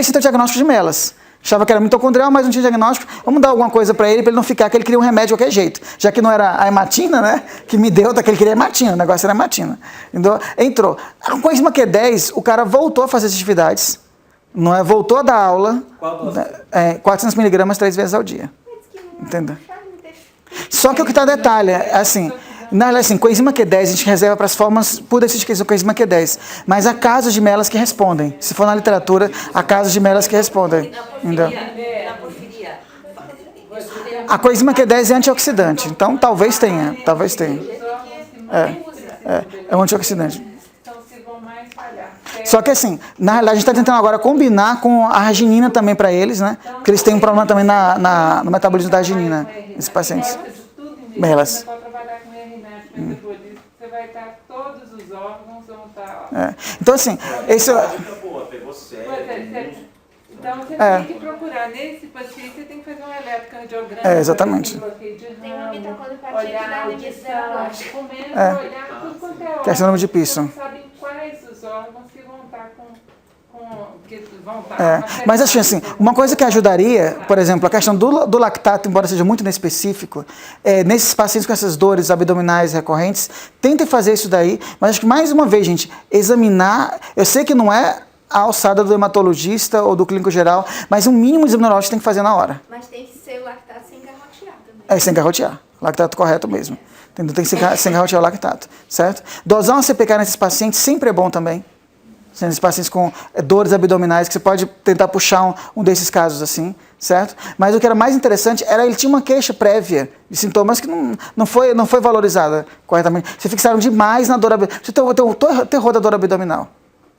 sem ter o diagnóstico de melas. Achava que era mitocondrial, mas não tinha diagnóstico. Vamos dar alguma coisa para ele não ficar, que ele queria um remédio de qualquer jeito. Já que não era a hematina, né? Que me deu, que ele queria hematina, o negócio era hematina. Então, entrou. Com coenzima Q10, o cara voltou a fazer as atividades, não é? Voltou a dar aula. Qual dose? 400 miligramas 3 vezes ao dia. Entendeu? Só que o que está detalhe, assim... Na realidade, assim, coenzima Q10 a gente reserva para as formas por deficiência de coenzima Q10. Mas há casos de melas que respondem. Se for na literatura, há casos de melas que respondem. Entendeu? Na porfiria. A coenzima Q10 é antioxidante, então talvez tenha. Talvez tenha. É um antioxidante. Então, se vão mais falhar. Só que assim, na realidade a gente está tentando agora combinar com a arginina também para eles, né? Porque eles têm um problema também no metabolismo da arginina, esses pacientes. Melas. Você pode trabalhar com RNAT, metabolismo, você vai estar, todos os órgãos vão estar... Então assim, esse... Então você tem que procurar, nesse paciente, você tem que fazer um eletrocardiograma. Exatamente. Tem uma mitocondriopatia que dá olhar a limite da audição, relógio. comendo, olhar tudo quanto é órgão. Que é síndrome de Pearson. Você não sabe quais os órgãos que vão estar que vão estar Mas assim, uma coisa que ajudaria, por exemplo, a questão do lactato, embora seja muito inespecífico, nesses pacientes com essas dores abdominais recorrentes, tentem fazer isso daí, mas acho que mais uma vez, gente, examinar, eu sei que não é a alçada do hematologista ou do clínico geral, mas um mínimo de examinológico tem que fazer na hora. Mas tem que ser o lactato sem garrotear também. Sem garrotear, lactato correto mesmo. Entendeu? Tem que sem garrotear o lactato, certo? Dosar uma CPK nesses pacientes sempre é bom também. Nesses pacientes com dores abdominais, que você pode tentar puxar um desses casos assim, certo? Mas o que era mais interessante era ele tinha uma queixa prévia de sintomas que não foi valorizada corretamente. Se fixaram demais na dor abdominal. Você tem o terror da dor abdominal,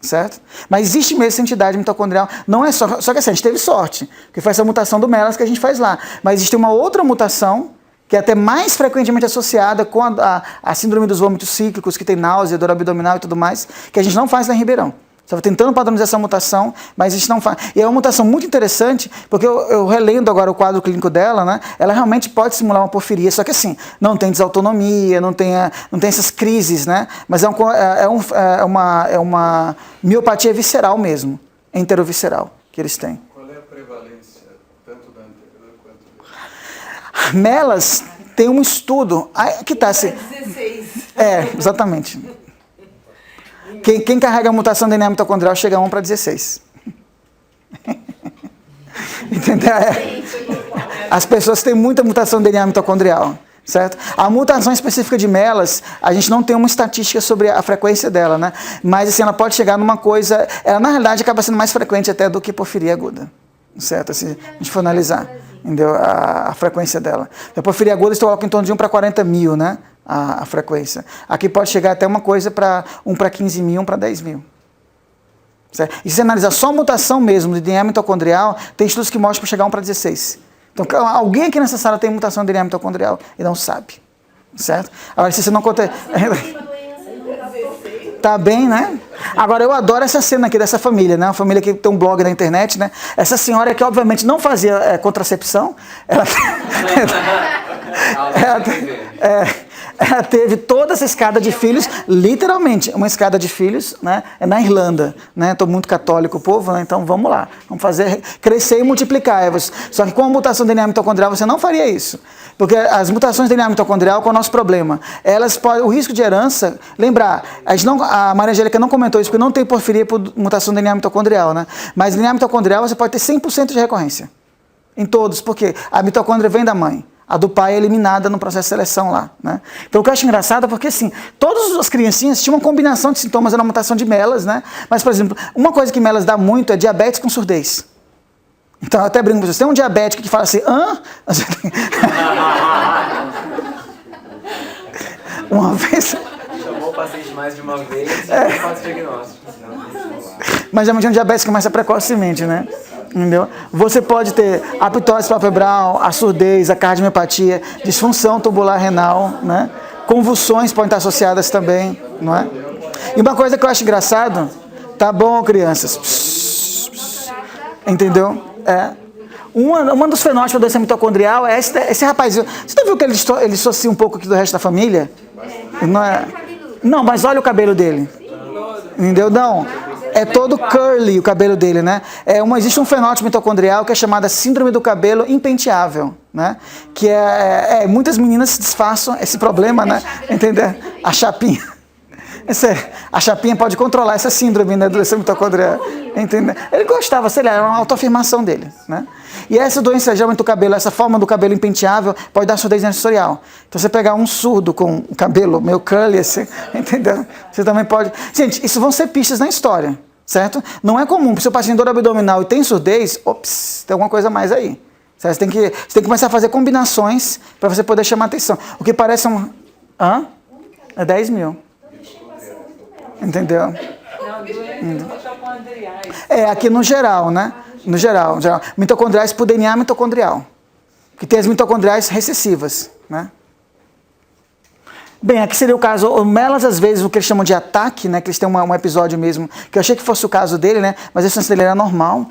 certo? Mas existe mesmo essa entidade mitocondrial. Não é só que assim, a gente teve sorte, porque foi essa mutação do MELAS que a gente faz lá. Mas existe uma outra mutação que é até mais frequentemente associada com a síndrome dos vômitos cíclicos, que tem náusea, dor abdominal e tudo mais, que a gente não faz lá em Ribeirão. Estava tentando padronizar essa mutação, mas a gente não faz. E é uma mutação muito interessante, porque eu relendo agora o quadro clínico dela, né? Ela realmente pode simular uma porfiria, só que assim, não tem desautonomia, não tem essas crises, né? Mas é uma miopatia visceral mesmo, enterovisceral, que eles têm. Qual é a prevalência, tanto da anterior quanto da... MELAS tem um estudo, que está assim... 16. Exatamente. Quem carrega a mutação DNA mitocondrial chega a 1 para 16. Entendeu? As pessoas têm muita mutação de DNA mitocondrial, certo? A mutação específica de MELAS, a gente não tem uma estatística sobre a frequência dela, né? Mas assim, ela pode chegar numa coisa... Ela, na realidade, acaba sendo mais frequente até do que porfiria aguda, certo? Assim, a gente for analisar, entendeu? A frequência dela. A porfiria aguda, eles colocam em torno de 1 para 40 mil, né? A frequência. Aqui pode chegar até uma coisa para 1 para 15 mil, 1 para 10 mil. Certo? E se você analisar só a mutação mesmo de DNA mitocondrial, tem estudos que mostram para chegar a 1 para 16. Então, alguém aqui nessa sala tem mutação de DNA mitocondrial e não sabe. Certo? Agora, se você não conta... Tá bem, né? Agora, eu adoro essa cena aqui dessa família, né? Uma família que tem um blog na internet, né? Essa senhora que, obviamente, não fazia contracepção, ela teve toda essa escada de filhos, literalmente, uma escada de filhos, né? É na Irlanda, né? Estou muito católico o povo, né? Então vamos lá, vamos fazer crescer e multiplicar. Só que com a mutação de DNA mitocondrial você não faria isso, porque as mutações de DNA mitocondrial, qual é o nosso problema? Elas podem, o risco de herança, lembrar, a Maria Angélica não comentou isso, porque não tem porfiria por mutação de DNA mitocondrial, né? Mas DNA mitocondrial você pode ter 100% de recorrência, em todos, porque a mitocôndria vem da mãe. A do pai é eliminada no processo de seleção lá, né? Então o que eu acho engraçado é porque, assim, todas as criancinhas tinham uma combinação de sintomas na mutação de MELAS, né? Mas, por exemplo, uma coisa que MELAS dá muito é diabetes com surdez. Então eu até brinco com vocês, tem um diabético que fala assim, hã? Uma vez... Chamou o paciente mais de uma vez e faz o diagnóstico. Mas geralmente é um diabetes que começa precocemente, né? Entendeu? Você pode ter apoptose palpebral, a surdez, a cardiomiopatia, disfunção tubular renal, né? Convulsões podem estar associadas também, não é? E uma coisa que eu acho engraçado, tá bom, crianças? Entendeu? Um dos fenótipos da doença mitocondrial é esse rapazinho. Você não viu que ele dissocia um pouco aqui do resto da família? Não, mas olha o cabelo dele. Entendeu? Não. É todo curly o cabelo dele, né? Existe um fenótipo mitocondrial que é chamado síndrome do cabelo impenteável, né? Que muitas meninas disfarçam esse problema, né? Entendeu? A chapinha. A chapinha pode controlar essa síndrome, né, doença mitocondrial. Entendeu? Ele gostava, sei lá, era uma autoafirmação dele, né? E essa doença, geralmente, do cabelo, essa forma do cabelo impenteável, pode dar surdez sensorial. Então, você pegar um surdo com o cabelo meio curly, assim, entendeu? Você também pode... Gente, isso vão ser pistas na história, certo? Não é comum, se o paciente tem dor abdominal e tem surdez, ops, tem alguma coisa a mais aí. Você tem que começar a fazer combinações para você poder chamar atenção. O que parece um... É 10 mil. Entendeu? Não, doenças mitocondriais. Aqui no geral, né? No geral. Mitocondriais por DNA mitocondrial. Que tem as mitocondriais recessivas, né? Bem, aqui seria o caso, o MELAS, às vezes, o que eles chamam de ataque, né? Que eles têm um episódio mesmo, que eu achei que fosse o caso dele, né? Mas esse dele era normal.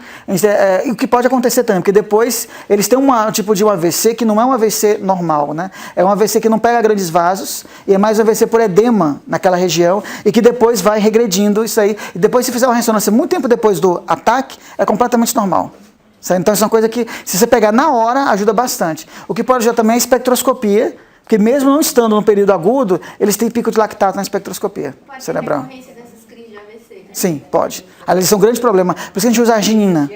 E o que pode acontecer também, porque depois eles têm um tipo de um AVC que não é um AVC normal, né? É um AVC que não pega grandes vasos, e é mais um AVC por edema naquela região, e que depois vai regredindo isso aí. E depois, se fizer uma ressonância muito tempo depois do ataque, é completamente normal. Então, isso é uma coisa que, se você pegar na hora, ajuda bastante. O que pode ajudar também é a espectroscopia, porque mesmo não estando no período agudo, eles têm pico de lactato na espectroscopia cerebral. Pode ter recorrência dessas crises de AVC, né? Sim, pode. Aliás, isso é um grande problema. Por isso que a gente usa a arginina.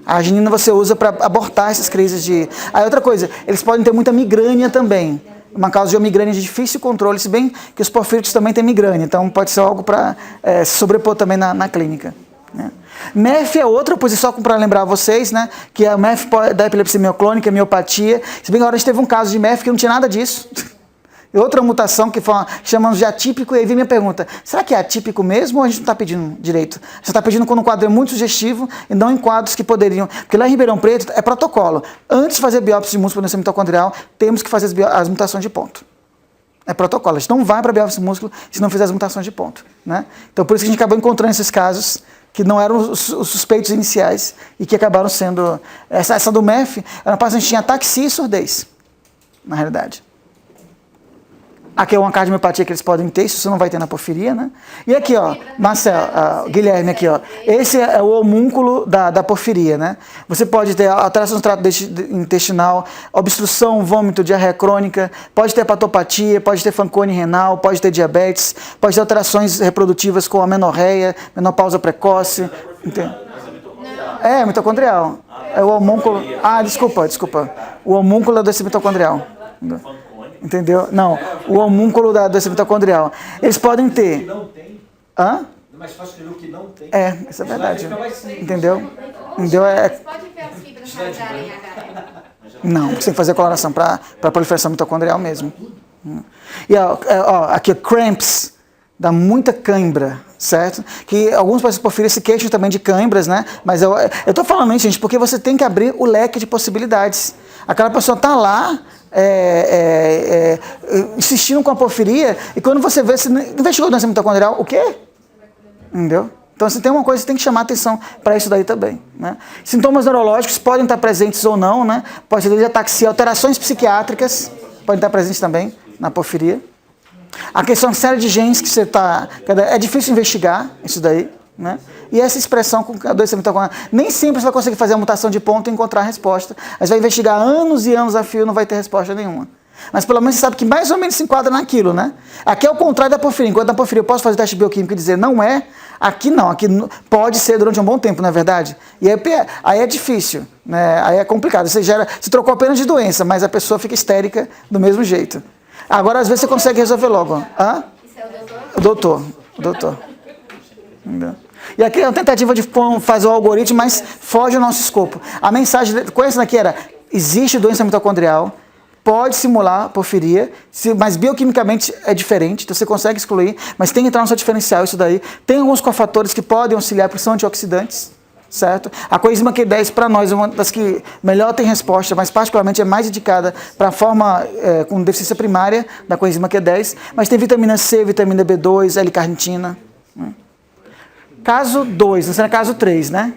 A arginina você usa para abortar essas crises de... Aí outra coisa, eles podem ter muita migrânia também. Uma causa de uma migrânia de difícil controle, se bem que os porfíridos também têm migrânia. Então pode ser algo para se sobrepor também na clínica. Né? MEF é outra, pois só para lembrar vocês, né, que a MEF da epilepsia mioclônica, miopatia, se bem que agora a gente teve um caso de MEF que não tinha nada disso. Outra mutação que chamamos de atípico, e aí vem minha pergunta, será que é atípico mesmo ou a gente não está pedindo direito? Você está pedindo quando um quadro é muito sugestivo e não em quadros que poderiam... Porque lá em Ribeirão Preto é protocolo. Antes de fazer biópsia de músculo doença mitocondrial, temos que fazer as mutações de ponto. É protocolo. A gente não vai para biópsia de músculo se não fizer as mutações de ponto. Né? Então por isso que a gente acabou encontrando esses casos que não eram os suspeitos iniciais e que acabaram sendo... Essa do MEF, era uma paciente que tinha ataxia e surdez, na realidade. Aqui é uma cardiomiopatia que eles podem ter, isso você não vai ter na porfiria, né? E aqui, ó, Marcelo, Guilherme, aqui, ó. Esse é o homúnculo da porfiria, né? Você pode ter alteração do trato intestinal, obstrução, vômito, diarreia crônica, pode ter hepatopatia, pode ter Fanconi renal, pode ter diabetes, pode ter alterações reprodutivas com amenorreia, menopausa precoce. É, mitocondrial. É o homúnculo... desculpa. O homúnculo da doença mitocondrial. Entendeu? Não, o homúnculo da doença mitocondrial. Eles podem ter... Não tem? Hã? Mas faz escrever o que não tem. Isso é verdade. Entendeu? Vocês podem ver as fibras rasgarem HM? Não, você tem que fazer coloração para proliferação mitocondrial mesmo. E aqui, cramps, dá muita cãibra, certo? Que alguns pacientes porfírias se queixam também de cãibras, né? Mas eu estou falando isso, gente, porque você tem que abrir o leque de possibilidades. Aquela pessoa está lá... insistindo com a porfiria, e quando você vê, você investigou doença mitocondrial, o quê? Entendeu? Então, se tem uma coisa, você tem que chamar atenção para isso daí também. Né? Sintomas neurológicos podem estar presentes ou não, né? Pode ter ataxia, alterações psiquiátricas podem estar presentes também na porfiria. A questão séria de genes que você está... É difícil investigar isso daí. Né? E essa expressão com a doença mitocondrial, nem sempre você vai conseguir fazer a mutação de ponto e encontrar a resposta. Mas vai investigar anos e anos a fio e não vai ter resposta nenhuma. Mas pelo menos você sabe que mais ou menos se enquadra naquilo, né? Aqui é o contrário da porfiria. Enquanto na porfiria eu posso fazer teste bioquímico e dizer não é, aqui não. Aqui pode ser durante um bom tempo, não é verdade? E aí é difícil, né? Aí é complicado. Você trocou apenas de doença, mas a pessoa fica histérica do mesmo jeito. Agora, às vezes, você consegue resolver logo. Isso é o doutor? O doutor. Entendeu? E aqui é uma tentativa de fazer o algoritmo, mas foge do nosso escopo. A mensagem com essa daqui era, existe doença mitocondrial, pode simular porfiria, mas bioquimicamente é diferente, então você consegue excluir, mas tem que entrar no seu diferencial isso daí. Tem alguns cofatores que podem auxiliar, porque são antioxidantes, certo? A coenzima Q10 para nós é uma das que melhor tem resposta, mas particularmente é mais indicada para a forma com deficiência primária da coenzima Q10, mas tem vitamina C, vitamina B2, L-carnitina. Né? Caso 2, não será caso 3, né?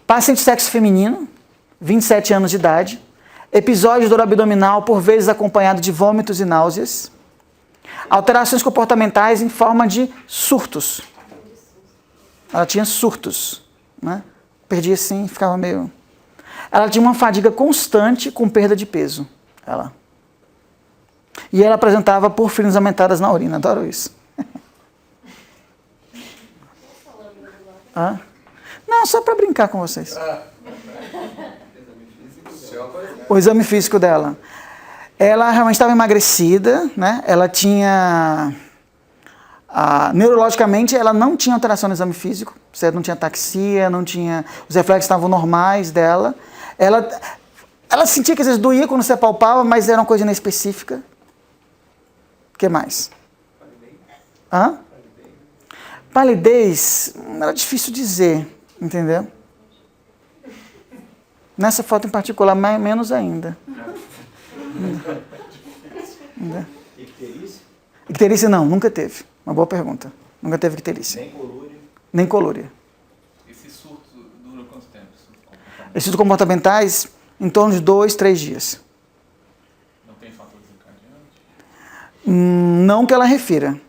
Paciente de sexo feminino, 27 anos de idade, episódio de dor abdominal, por vezes acompanhado de vômitos e náuseas, alterações comportamentais em forma de surtos. Ela tinha surtos, né? Perdia assim, ficava meio... Ela tinha uma fadiga constante com perda de peso, E ela apresentava porfirinas aumentadas na urina, adoro isso. Não, só para brincar com vocês. O exame físico dela. Ela realmente estava emagrecida, né? Ela tinha... neurologicamente, ela não tinha alteração no exame físico, certo? Não tinha ataxia, não tinha... Os reflexos estavam normais dela. Ela sentia que às vezes doía quando você palpava, mas era uma coisa inespecífica. O que mais? Palidez, era difícil dizer, entendeu? Nessa foto em particular, menos ainda. Icterícia? Icterícia não, nunca teve. Uma boa pergunta. Nunca teve icterícia. Nem colúria? Nem colúria. Esses surtos duram quanto tempo? Esses surtos comportamentais, em torno de 2, 3 dias. Não tem fator desencadeante? Não que ela refira,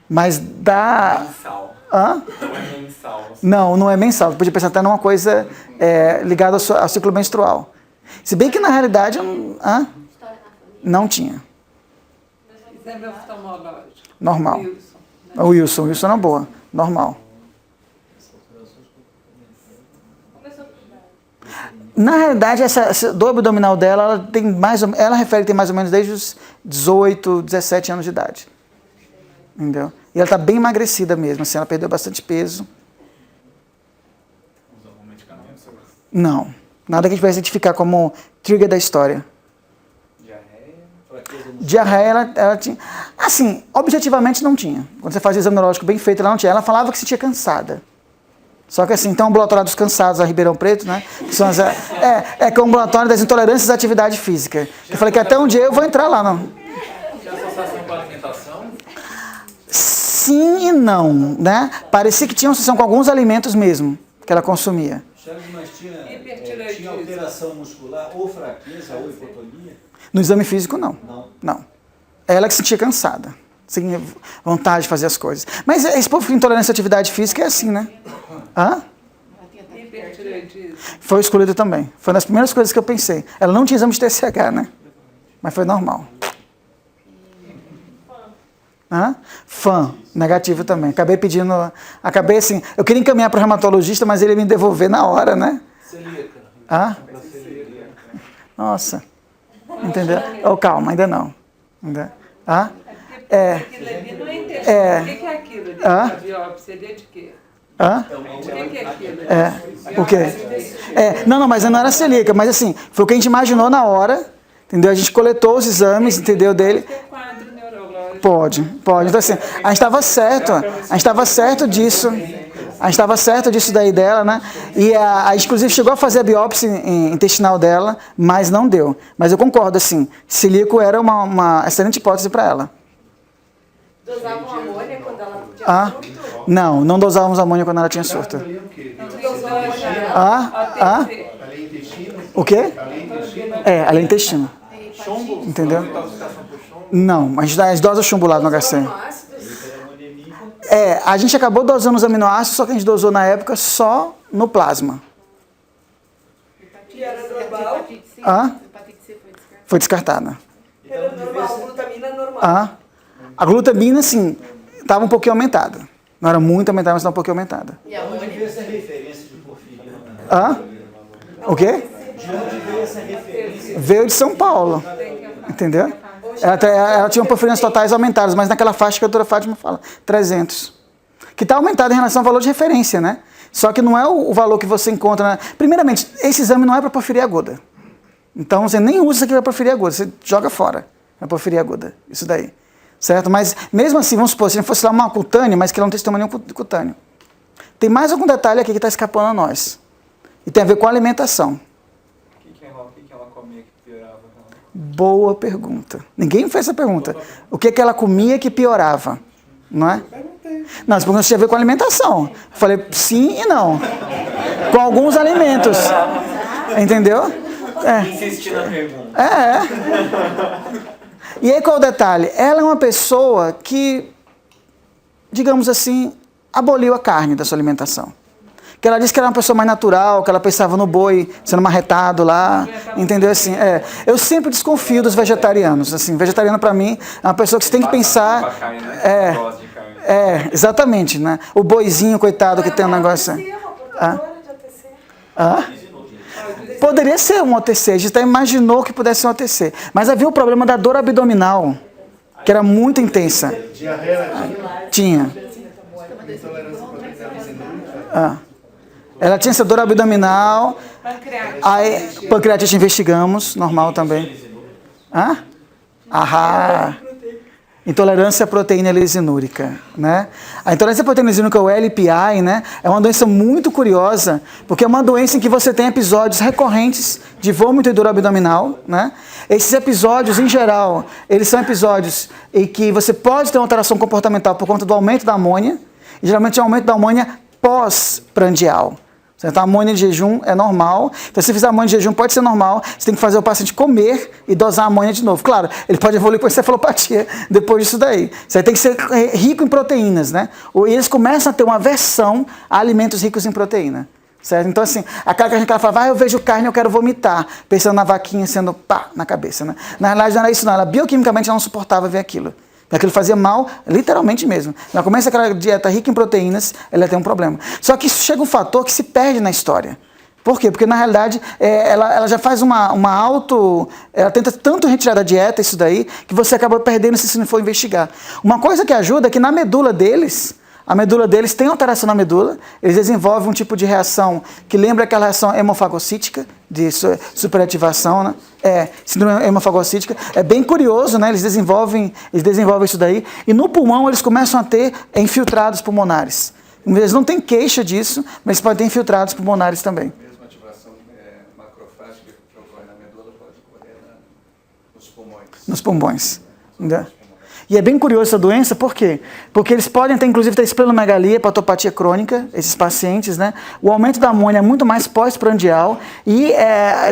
mas dá... Mensal. Não é mensal. Não é mensal. Você podia pensar até numa coisa ligada ao ciclo menstrual. Se bem que na realidade não tinha. Exame oftalmológico. Normal. Wilson. O Wilson é uma boa. Normal. Na realidade, essa dor abdominal dela, ela refere que tem mais ou menos desde os 18, 17 anos de idade. Entendeu? E ela está bem emagrecida mesmo, assim, ela perdeu bastante peso. Não. Nada que a gente vai identificar como trigger da história. Diarreia, ela tinha... Assim, objetivamente não tinha. Quando você faz o exame neurológico bem feito, ela não tinha. Ela falava que se sentia cansada. Só que assim, tem um ambulatório dos cansados a Ribeirão Preto, né? Que são que é o ambulatório das intolerâncias à atividade física. Eu falei que até um dia eu vou entrar lá, não. Tinha associação com a alimentação? Sim e não, né? Parecia que tinha associação com alguns alimentos mesmo, que ela consumia. Charles, mas tinha alteração muscular, ou fraqueza, ou hipotonia? No exame físico, não. Não. Não. Ela que se sentia cansada, sem vontade de fazer as coisas. Mas esse povo com intolerância à atividade física é assim, né? Hã? Hipertireoidismo. Foi escolhido também. Foi uma das primeiras coisas que eu pensei. Ela não tinha exame de TSH, né? Mas foi normal. Hã? Fã, negativo também. Acabei assim, eu queria encaminhar para o reumatologista, mas ele ia me devolver na hora, né? Celíaca. Hã? Nossa. Entendeu? Oh, calma, ainda não. Hã? Aquilo ali não é intestino. O que é aquilo ali? A biópsia ali é de quê? Hã? O que é aquilo? O quê? Não, mas não era celíaca, mas assim, foi o que a gente imaginou na hora, entendeu? A gente coletou os exames, entendeu, dele. Tem quadro neurológico. Pode. Então assim, a gente estava certo disso. A gente estava certo disso daí dela, né? E a gente, inclusive, chegou a fazer a biópsia intestinal dela, mas não deu. Mas eu concordo, assim, celíaco era uma excelente hipótese para ela. Dosavam amônia quando ela tinha surto? Não dosávamos amônia quando ela tinha surto. O quê? Além intestino. Entendeu? Não, a gente dosa chumbo lá no HC. A gente acabou dosando os aminoácidos, só que a gente dosou na época só no plasma. Que era normal. Foi descartada. Era normal, glutamina normal. A glutamina, assim, estava um pouquinho aumentada. Não era muito aumentada, mas estava um pouquinho aumentada. E a Onde veio essa referência de porfirina? O quê? De onde veio essa referência? Veio de São Paulo. Entendeu? Ela tinha porfirinas totais aumentadas, mas naquela faixa que a doutora Fátima fala, 300. Que está aumentado em relação ao valor de referência, né? Só que não é o valor que você encontra. Primeiramente, esse exame não é para porfiria aguda. Então, você nem usa isso aqui para porfiria aguda, você joga fora a porfiria aguda, isso daí. Certo? Mas, mesmo assim, vamos supor, se não fosse lá uma cutânea, mas que ela não tem sistema nenhum cutâneo. Tem mais algum detalhe aqui que está escapando a nós. E tem a ver com a alimentação. O que ela comia que piorava? Boa pergunta. Ninguém fez essa pergunta. O que ela comia que piorava? Não é? Não, essa pergunta tinha a ver com a alimentação. Eu falei sim e não. Com alguns alimentos. Entendeu? Insistir na pergunta. E aí qual o detalhe? Ela é uma pessoa que, digamos assim, aboliu a carne da sua alimentação. Que ela disse que era uma pessoa mais natural, que ela pensava no boi sendo marretado lá, entendeu? Assim, eu sempre desconfio dos vegetarianos. Assim, vegetariano para mim é uma pessoa que você tem que pensar. Exatamente, né? O boizinho, coitado, que tem um negócio. Poderia ser um OTC, a gente até imaginou que pudesse ser um OTC. Mas havia o problema da dor abdominal, que era muito intensa. Tinha. Ela tinha essa dor abdominal. Aí, pancreatite investigamos, normal também. Intolerância à proteína lisinúrica, né? A intolerância à proteína lisinúrica, ou LPI, né, é uma doença muito curiosa, porque é uma doença em que você tem episódios recorrentes de vômito e dor abdominal, né? Esses episódios, em geral, eles são episódios em que você pode ter uma alteração comportamental por conta do aumento da amônia, e geralmente é um aumento da amônia pós-prandial. Então, a amônia de jejum é normal. Então, se fizer amônia de jejum, pode ser normal. Você tem que fazer o paciente comer e dosar a amônia de novo. Claro, ele pode evoluir com encefalopatia depois disso daí. Você tem que ser rico em proteínas, né? E eles começam a ter uma aversão a alimentos ricos em proteína. Certo? Então, assim, aquela que a gente fala, eu vejo carne, eu quero vomitar, pensando na vaquinha sendo pá na cabeça, né? Na realidade, não era isso, não. Ela bioquimicamente ela não suportava ver aquilo. Aquilo fazia mal, literalmente mesmo. Ela começa aquela dieta rica em proteínas, ela tem um problema. Só que isso chega um fator que se perde na história. Por quê? Porque, na realidade, ela já faz ela tenta tanto retirar da dieta isso daí, que você acaba perdendo se não for investigar. Uma coisa que ajuda é que na medula deles, A medula deles tem alteração na medula, eles desenvolvem um tipo de reação que lembra aquela reação hemofagocítica, de superativação, né? Síndrome hemofagocítica. É bem curioso, né? Eles desenvolvem isso daí. E no pulmão eles começam a ter infiltrados pulmonares. Eles não têm queixa disso, mas eles podem ter infiltrados pulmonares também. Mesmo ativação macrofágica que ocorre na medula pode ocorrer nos pulmões. Nos pulmões. Entendeu? E é bem curioso essa doença, por quê? Porque eles podem ter, inclusive, ter esplenomegalia, hepatopatia crônica, esses pacientes, né? O aumento da amônia é muito mais pós-prandial e,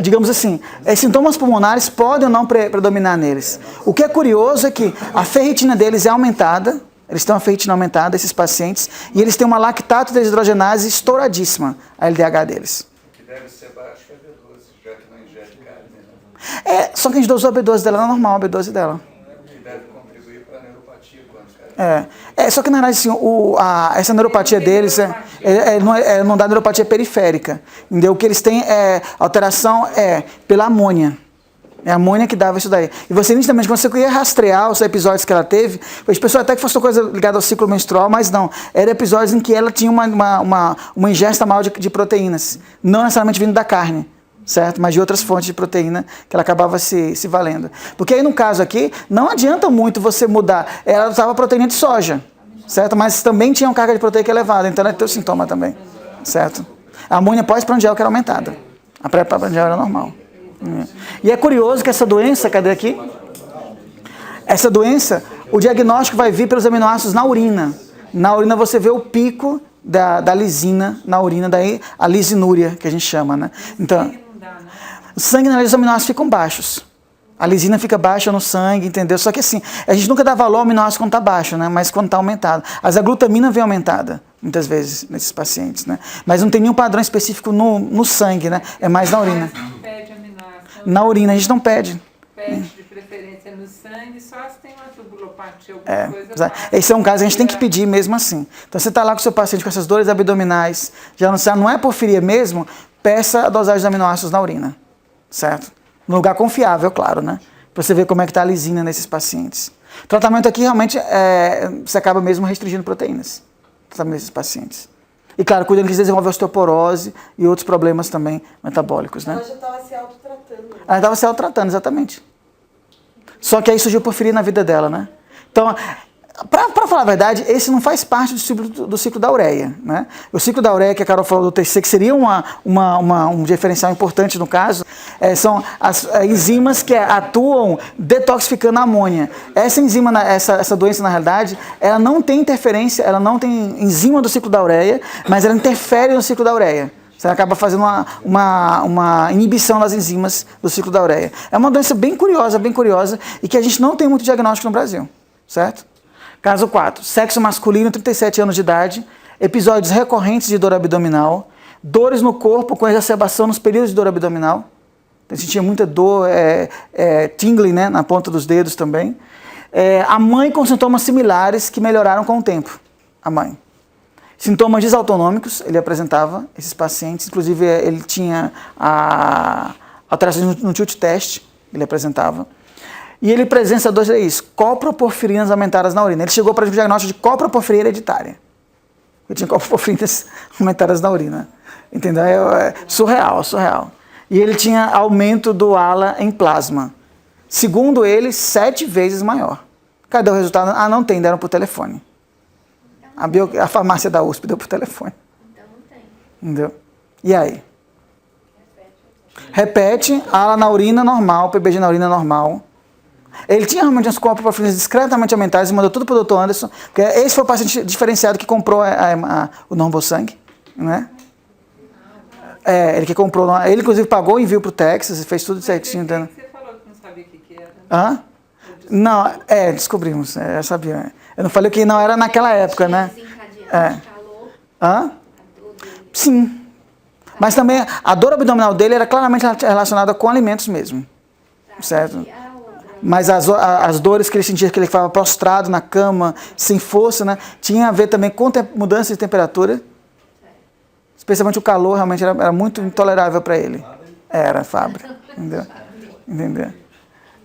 digamos assim, sintomas pulmonares podem ou não predominar neles. O que é curioso é que a ferritina deles é aumentada, eles têm uma ferritina aumentada, esses pacientes, e eles têm uma lactato desidrogenase estouradíssima, a LDH deles. O que deve ser baixo é B12, já que não ingere carne, né? Só que a gente dosou a B12 dela, não é normal a B12 dela. Que deve contribuir para a neuropatia quando Só que na verdade assim, essa neuropatia deles não dá neuropatia periférica. Entendeu? O que eles têm alteração pela amônia. É a amônia que dava isso daí. E você nitidamente, quando você ia rastrear os episódios que ela teve, as pessoas até que fosse uma coisa ligada ao ciclo menstrual, mas não. Eram episódios em que ela tinha uma ingesta maior de proteínas. Não necessariamente vindo da carne, certo? Mas de outras fontes de proteína que ela acabava se valendo. Porque aí no caso aqui, não adianta muito você mudar. Ela usava proteína de soja, certo? Mas também tinha uma carga de proteica elevada, então ela tem o sintoma também, certo? A amônia pós-prandial que era aumentada. A pré-prandial era normal. E é curioso que essa doença, cadê aqui? Essa doença, o diagnóstico vai vir pelos aminoácidos na urina. Na urina você vê o pico da lisina na urina, daí a lisinúria, que a gente chama, né? Então, o sangue, os aminoácidos ficam baixos. A lisina fica baixa no sangue, entendeu? Só que assim, a gente nunca dá valor ao aminoácido quando está baixo, né? Mas quando está aumentado. A glutamina vem aumentada, muitas vezes, nesses pacientes, né? Mas não tem nenhum padrão específico no sangue, né? É mais na urina. Na urina, a gente não pede. Pede de preferência no sangue, só se tem uma tubulopatia, alguma coisa. Esse é um caso que a gente tem que pedir mesmo assim. Então, você está lá com o seu paciente com essas dores abdominais, já não é porfiria mesmo, peça a dosagem de aminoácidos na urina, certo? Num lugar confiável, claro, né? Para você ver como é que está a lisina nesses pacientes. O tratamento aqui, realmente, você acaba mesmo restringindo proteínas. Tratamento desses pacientes. E, claro, cuidando que eles desenvolvem osteoporose e outros problemas também metabólicos, né? Ela já estava se autotratando. Ela estava se autotratando, exatamente. Só que aí surgiu porfiria na vida dela, né? Então, para falar a verdade, esse não faz parte do ciclo da ureia, né? O ciclo da ureia que a Carol falou do TCC, que seria um diferencial importante no caso, são as enzimas que atuam detoxificando a amônia. Essa enzima, essa doença na realidade, ela não tem interferência, ela não tem enzima do ciclo da ureia, mas ela interfere no ciclo da ureia. Você acaba fazendo uma inibição das enzimas do ciclo da ureia. É uma doença bem curiosa e que a gente não tem muito diagnóstico no Brasil, certo? Caso 4, sexo masculino, 37 anos de idade, episódios recorrentes de dor abdominal, dores no corpo com exacerbação nos períodos de dor abdominal. Então, sentia muita dor, tingling, né, na ponta dos dedos também. A mãe com sintomas similares que melhoraram com o tempo. A mãe. Sintomas desautonômicos, ele apresentava, esses pacientes, inclusive ele tinha alterações no tilt test, ele apresentava. E ele presença dois coproporfirinas aumentadas na urina. Ele chegou para o diagnóstico de coproporfiria hereditária. Ele tinha coproporfirinas aumentadas na urina. Entendeu? Surreal. E ele tinha aumento do ALA em plasma. Segundo ele, 7 vezes maior. Cadê o resultado? Não tem, deram por telefone. A farmácia da USP deu por telefone. Então não tem. Entendeu? E aí? Repete, ALA na urina normal, PBG na urina normal. Ele tinha realmente uns coproporfirinas discretamente aumentadas e mandou tudo para o Dr. Anderson, porque esse foi o paciente diferenciado que comprou o Normosangue, né? Ele que comprou, ele inclusive pagou o envio para o Texas e fez tudo certinho. Você falou que não sabia o que era. Hã? Não, descobrimos, eu sabia. Eu não falei que não era naquela época, né? Calor. Hã? Sim. Mas também a dor abdominal dele era claramente relacionada com alimentos mesmo, certo? Mas as dores que ele sentia, que ele ficava prostrado na cama, sem força, né? Tinha a ver também com mudança de temperatura. Especialmente o calor realmente era muito intolerável para ele. Era fábrica, entendeu?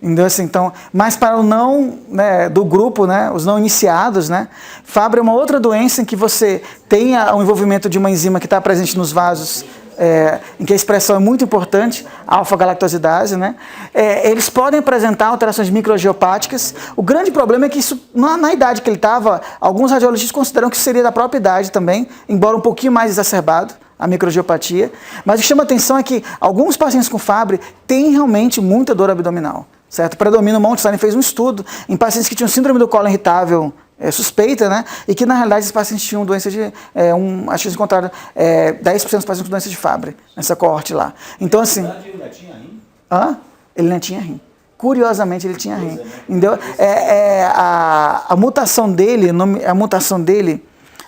Entendeu? Assim, então, mas para o não, né, do grupo, né, os não iniciados, né, Fabry é uma outra doença em que você tem o envolvimento de uma enzima que está presente nos vasos, em que a expressão é muito importante, alfa-galactosidase, né? Eles podem apresentar alterações microangiopáticas. O grande problema é que isso, na idade que ele estava, alguns radiologistas consideram que isso seria da própria idade também, embora um pouquinho mais exacerbado, a microangiopatia. Mas o que chama a atenção é que alguns pacientes com Fabry têm realmente muita dor abdominal, certo? Predomina, o Mount Sinai fez um estudo em pacientes que tinham síndrome do colo irritável suspeita, né? E que na realidade esses pacientes tinham doença de, acho que eles encontraram 10% dos pacientes com doença de Fabry, nessa coorte lá. Então assim... Na verdade, ele ainda tinha rim? Ele não tinha rim. Curiosamente ele tinha rim. Entendeu? A mutação dele,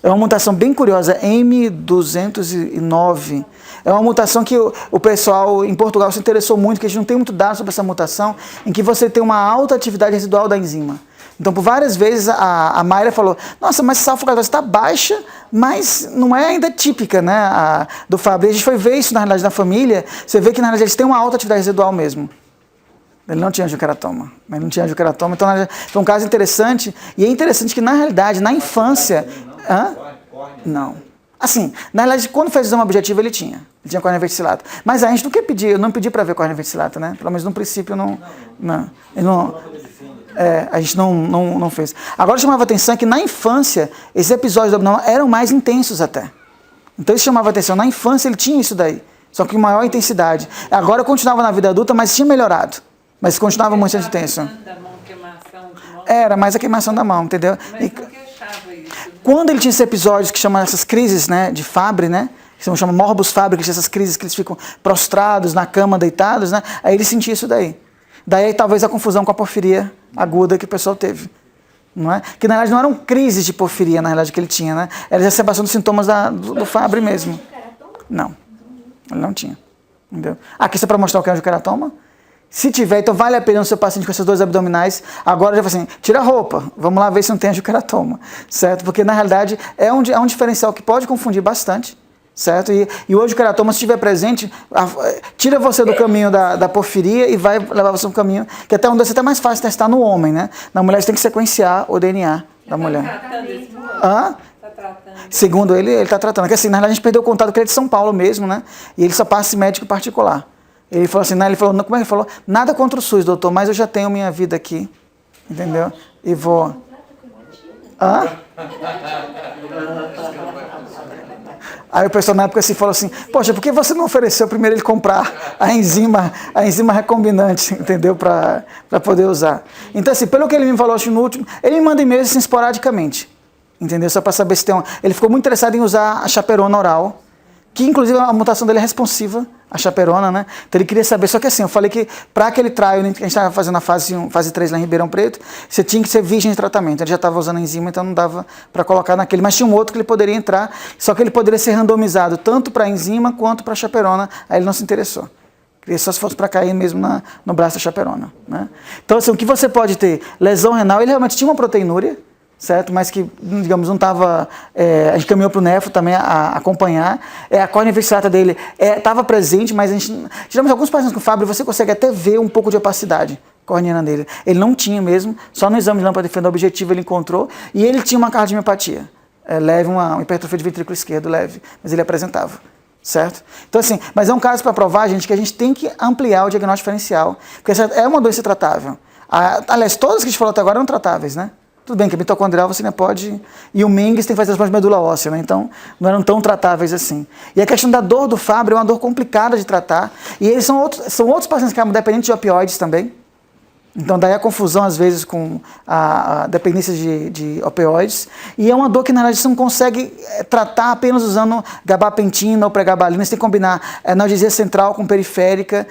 é uma mutação bem curiosa, M209. É uma mutação que o pessoal em Portugal se interessou muito, que a gente não tem muito dado sobre essa mutação, em que você tem uma alta atividade residual da enzima. Então, por várias vezes, a Mayra falou, nossa, mas essa alfa-galactose está baixa, mas não é ainda típica, né, do Fabry. A gente foi ver isso, na realidade, na família, você vê que, na realidade, eles têm uma alta atividade residual mesmo. Ele não tinha angioqueratoma, mas não tinha angioqueratoma. Então, foi um caso interessante, e é interessante que, na realidade, na infância... Não. Assim, na realidade, quando fez o exame objetivo, ele tinha córnea verticillata. Mas a gente não quer pedir, eu não pedi para ver córnea verticillata, né? Pelo menos no princípio, não. A gente não fez. Agora, chamava a atenção que na infância, esses episódios do abdômen eram mais intensos até. Então, isso chamava a atenção. Na infância, ele tinha isso daí, só que com maior intensidade. Agora, continuava na vida adulta, mas tinha melhorado. Mas continuava muito intenso. Era mais a queimação da mão, entendeu? Mas por que achava isso? Quando ele tinha esses episódios que chamam essas crises, né, de Fabry, né, que chama morbus Fabry, que tinha essas crises que eles ficam prostrados na cama, deitados, né, aí ele sentia isso daí. Daí talvez a confusão com a porfiria aguda que o pessoal teve. Não é? Que na verdade não eram crises de porfiria, na realidade, que ele tinha, né? Era a exacerbação dos sintomas do Fabry mesmo. Não, ele não tinha. Entendeu? Aqui isso é para mostrar o que é angioqueratoma. Se tiver, então vale a pena o seu paciente com essas dores abdominais. Agora já fala assim, tira a roupa, vamos lá ver se não tem angioqueratoma, certo? Porque na realidade é um diferencial que pode confundir bastante, certo? E o angioqueratoma, se estiver presente, tira você do caminho da porfiria e vai levar você um caminho que até onde é mais fácil testar no homem, né? Na mulher você tem que sequenciar o DNA da mulher. Segundo ele está tratando. Porque assim, na realidade a gente perdeu o contato que ele é de São Paulo mesmo, né? E ele só passa em médico particular. Ele falou assim, como é que ele falou? Nada contra o SUS, doutor, mas eu já tenho minha vida aqui, entendeu? E vou... Aí o pessoal na época assim falou assim, poxa, por que você não ofereceu primeiro ele comprar a enzima recombinante, entendeu? Para poder usar. Então assim, pelo que ele me falou acho, no último, ele me manda e-mails assim esporadicamente, entendeu? Só para saber se tem Ele ficou muito interessado em usar a chaperona oral, que inclusive a mutação dele é responsiva à chaperona, né? Então ele queria saber, só que assim, eu falei que para aquele trial que a gente estava fazendo a fase 3 lá em Ribeirão Preto, você tinha que ser virgem de tratamento, ele já estava usando a enzima, então não dava para colocar naquele, mas tinha um outro que ele poderia entrar, só que ele poderia ser randomizado tanto para a enzima quanto para a chaperona, aí ele não se interessou. Queria só se fosse para cair mesmo no braço da chaperona, né? Então assim, o que você pode ter? Lesão renal, ele realmente tinha uma proteinúria, certo? Mas que, digamos, não estava... a gente caminhou para o nefro também a acompanhar. A córnea verticillata dele estava presente, mas a gente... Tiramos alguns pacientes com Fabry, você consegue até ver um pouco de opacidade corneana dele. Ele não tinha mesmo, só no exame de lâmpada de fenda objetivo ele encontrou, e ele tinha uma cardiomiopatia. Leve, uma hipertrofia de ventrículo esquerdo leve, mas ele apresentava. Certo? Então assim, mas é um caso para provar, gente, que a gente tem que ampliar o diagnóstico diferencial, porque essa é uma doença tratável. Aliás, todas que a gente falou até agora eram tratáveis, né? Tudo bem que a mitocondrial você não pode... E o Mengs tem que fazer transplante de medula óssea, né? Então não eram tão tratáveis assim. E a questão da dor do Fabry é uma dor complicada de tratar. E eles são outros pacientes que acabam dependentes de opioides também. Então daí a confusão às vezes com a dependência de opioides. E é uma dor que na verdade você não consegue tratar apenas usando gabapentina ou pregabalina. Você tem que combinar analgesia central com periférica.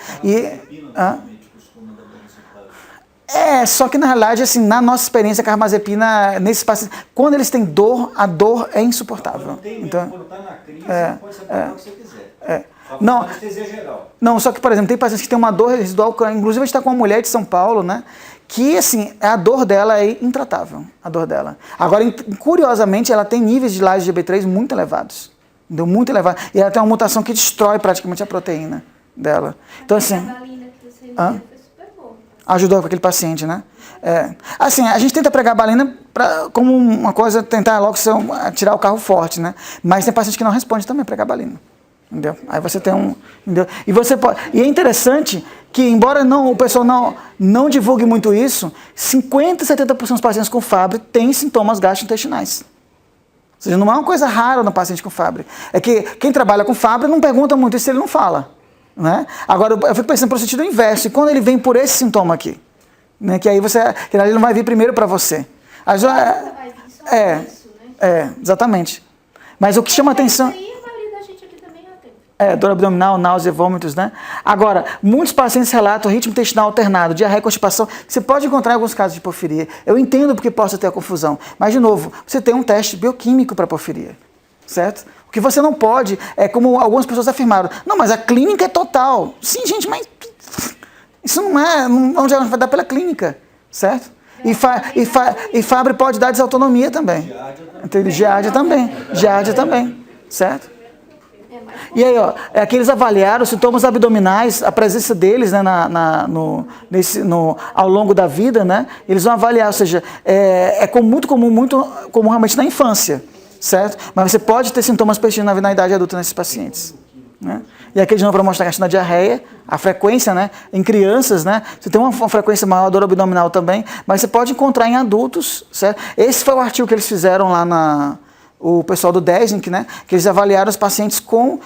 Só que na realidade, assim, na nossa experiência, a carbamazepina, nesses pacientes, quando eles têm dor, a dor é insuportável. Então, quando está na crise, você pode saber o que você quiser. Não, anestesia geral. Não, só que, por exemplo, tem pacientes que têm uma dor residual, inclusive a gente está com uma mulher de São Paulo, né, que, assim, a dor dela é intratável, a dor dela. Agora, curiosamente, ela tem níveis de lyase de GB3 muito elevados, entendeu? Muito elevados. E ela tem uma mutação que destrói praticamente a proteína dela. Então, assim... ajudou com aquele paciente, né? Assim, a gente tenta pregabalina como uma coisa, tentar logo tirar o carro forte, né? Mas tem paciente que não responde também pregabalina. Entendeu? Aí você tem entendeu? E você pode. E é interessante que, embora o pessoal não divulgue muito isso, 50% a 70% dos pacientes com Fabry têm sintomas gastrointestinais. Ou seja, não é uma coisa rara no paciente com Fabry. É que quem trabalha com Fabry não pergunta muito isso se ele não fala. Né? Agora, eu fico pensando para o sentido inverso. E quando ele vem por esse sintoma aqui? Né? Que aí ele não vai vir primeiro para você. Exatamente. Mas o que chama atenção... dor abdominal, náusea, vômitos, né? Agora, muitos pacientes relatam ritmo intestinal alternado, diarreia e constipação. Você pode encontrar em alguns casos de porfiria. Eu entendo porque possa ter a confusão. Mas, de novo, você tem um teste bioquímico para porfiria, certo? O que você não pode é como algumas pessoas afirmaram. Não, mas a clínica é total. Sim, gente, mas isso não é um diagnóstico vai dar pela clínica, certo? E Fabry pode dar desautonomia também. Giardia também, certo? E aí, que eles avaliaram os sintomas abdominais, a presença deles, né, ao longo da vida, né? Eles vão avaliar, ou seja, muito comum realmente na infância, certo? Mas você pode ter sintomas persistentes na idade adulta nesses pacientes. Né? E aqui de novo para mostrar a questão da diarreia, a frequência, né? Em crianças, né? Você tem uma frequência maior, dor abdominal também, mas você pode encontrar em adultos, certo? Esse foi o artigo que eles fizeram lá o pessoal do Desnik, né, que eles avaliaram os pacientes com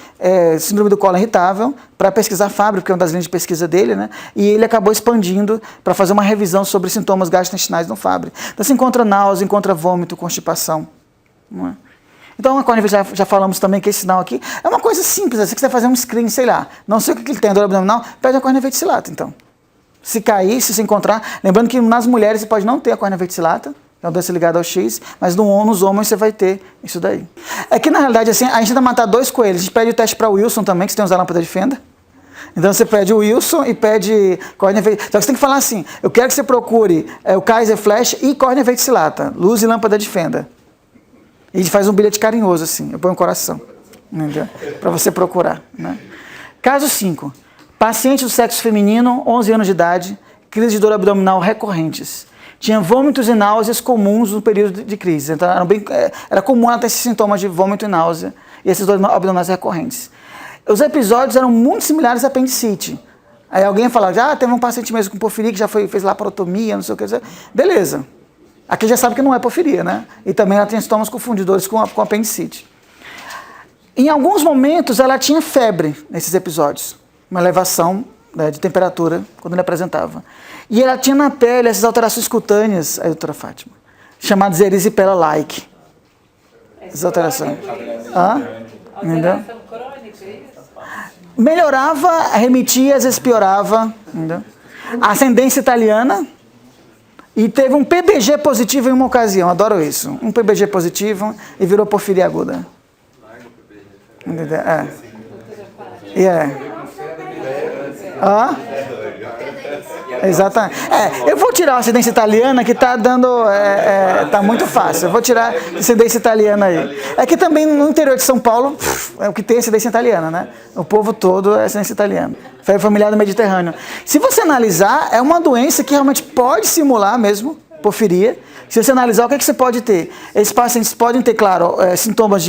síndrome do colo irritável para pesquisar Fabry, porque é uma das linhas de pesquisa dele, né, e ele acabou expandindo para fazer uma revisão sobre sintomas gastrointestinais no Fabry. Então você encontra náusea, encontra vômito, constipação. Não é? Então a cornivite já falamos também que esse sinal aqui é uma coisa simples, se você quiser fazer um screen, sei lá, não sei o que ele tem, dor abdominal, pede a cornivite cilata, então. Se cair, se encontrar, lembrando que nas mulheres você pode não ter a cornivite cilata, é uma doença ligada ao X, mas nos homens você vai ter isso daí. É que na realidade assim, a gente tenta matar dois coelhos. A gente pede o teste para o Wilson também, que você tem que usar a lâmpada de fenda. Então você pede o Wilson e pede cornivite. Só que você tem que falar assim, eu quero que você procure o Kaiser Flash e cornivite cilata, luz e lâmpada de fenda. E a gente faz um bilhete carinhoso assim, eu ponho um coração, para você procurar. Né? Caso 5, paciente do sexo feminino, 11 anos de idade, crise de dor abdominal recorrentes. Tinha vômitos e náuseas comuns no período de crise. Então, era comum ela ter esses sintomas de vômito e náusea e esses dores abdominais recorrentes. Os episódios eram muito similares à apendicite. Aí alguém fala, teve um paciente mesmo com porfiria que já fez laparotomia, não sei o que. Beleza. Aqui já sabe que não é porfiria, né? E também ela tem sintomas confundidores com apendicite. Em alguns momentos ela tinha febre nesses episódios. Uma elevação de temperatura quando ele apresentava. E ela tinha na pele essas alterações cutâneas, a doutora Fátima, chamadas erisipela-like. Essas alterações. Alteração crônica, é isso? Melhorava, remetia, às vezes piorava. Entendeu? Ascendência italiana. E teve um PBG positivo em uma ocasião, adoro isso. Um PBG positivo e virou porfiria aguda. Entendeu? Exatamente. Eu vou tirar a ascendência italiana que está dando. Tá muito fácil. Eu vou tirar a ascendência italiana aí. É que também no interior de São Paulo é o que tem ascendência italiana, né? O povo todo é ascendência italiana. Familiar do Mediterrâneo. Se você analisar, é uma doença que realmente pode simular mesmo porfiria. Se você analisar, o que você pode ter? Esses pacientes podem ter, claro, sintomas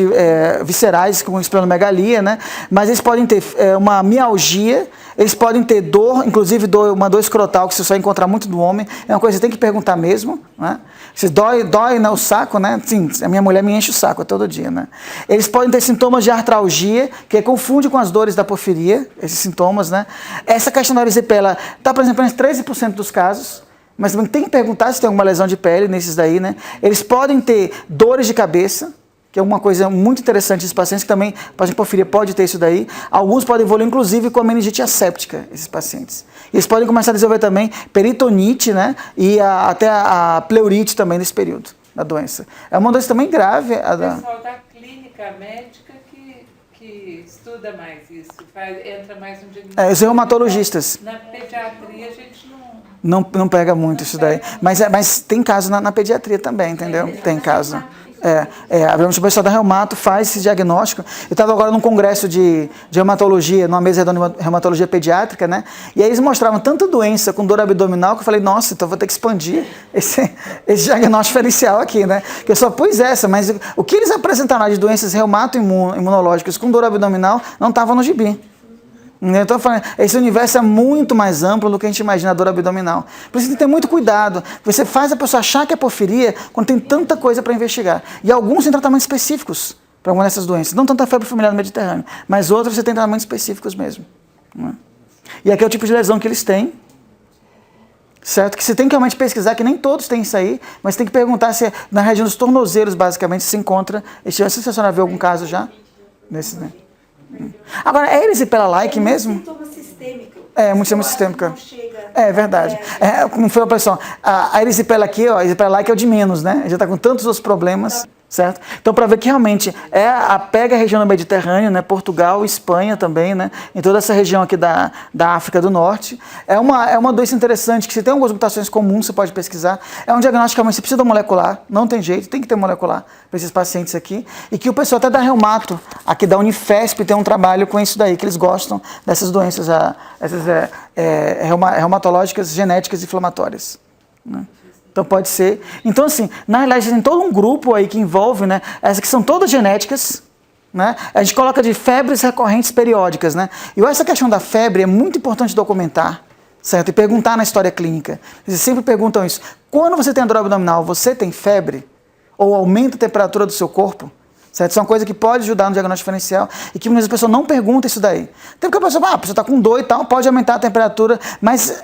viscerais, como esplenomegalia, né? Mas eles podem ter uma mialgia, eles podem ter dor, inclusive uma dor escrotal, que você só encontrar muito no homem. É uma coisa que você tem que perguntar mesmo, né? Se dói o saco, né? Sim, a minha mulher me enche o saco todo dia, né? Eles podem ter sintomas de artralgia, que confunde com as dores da porfiria, esses sintomas, né? Essa questão da erisipela está, por exemplo, em 13% dos casos. Mas também tem que perguntar se tem alguma lesão de pele nesses daí, né? Eles podem ter dores de cabeça, que é uma coisa muito interessante desses pacientes, que também, o paciente porfiria pode ter isso daí. Alguns podem evoluir, inclusive, com a meningite asséptica, esses pacientes. Eles podem começar a desenvolver também peritonite, né? E até a pleurite também nesse período da doença. É uma doença também grave. O pessoal da clínica médica que estuda mais isso, entra mais no diagnóstico. Os reumatologistas. Na pediatria a gente não... Não pega muito isso daí. Mas tem caso na pediatria também, entendeu? Tem caso. O pessoal da reumato faz esse diagnóstico. Eu estava agora num congresso de reumatologia, numa mesa redonda de reumatologia pediátrica, né? E aí eles mostravam tanta doença com dor abdominal que eu falei, nossa, então eu vou ter que expandir esse diagnóstico diferencial aqui, né? Que eu só pus essa, mas o que eles apresentaram de doenças reumato-imunológicas com dor abdominal não estava no gibi. Então, esse universo é muito mais amplo do que a gente imagina a dor abdominal. Por isso tem que ter muito cuidado. Você faz a pessoa achar que é porfiria quando tem tanta coisa para investigar. E alguns têm tratamentos específicos para alguma dessas doenças. Não tanto a febre familiar no Mediterrâneo, mas outros você tem tratamentos específicos mesmo. Né? E aqui é o tipo de lesão que eles têm. Certo? Que você tem que realmente pesquisar, que nem todos têm isso aí, mas tem que perguntar se na região dos tornozelos, basicamente, se encontra. Se você já viu algum caso já? Nesse, né? Agora, é erisipela-like mesmo? Sintoma sistêmico. Muito sintoma sistêmica. É verdade. Como foi a pressão? A erisipela aqui, ó, a erisipela-like é o de menos, né? Já está com tantos outros problemas. Certo? Então, para ver que realmente pega a região do Mediterrâneo, né? Portugal, Espanha também, né? Em toda essa região aqui da África do Norte. É uma doença interessante, que se tem algumas mutações comuns, você pode pesquisar. É um diagnóstico que realmente você precisa da molecular, não tem jeito, tem que ter molecular para esses pacientes aqui. E que o pessoal até da Reumato, aqui da Unifesp, tem um trabalho com isso daí, que eles gostam dessas doenças reumatológicas, genéticas e inflamatórias. Né? Então pode ser. Então assim, na realidade tem todo um grupo aí que envolve, né? Essas que são todas genéticas, né? A gente coloca de febres recorrentes periódicas, né? E essa questão da febre é muito importante documentar, certo? E perguntar na história clínica. Eles sempre perguntam isso. Quando você tem dor abdominal, você tem febre? Ou aumenta a temperatura do seu corpo? Certo? Isso é uma coisa que pode ajudar no diagnóstico diferencial e que muitas pessoas não perguntam isso daí. Tem porque a pessoa está com dor e tal, pode aumentar a temperatura, mas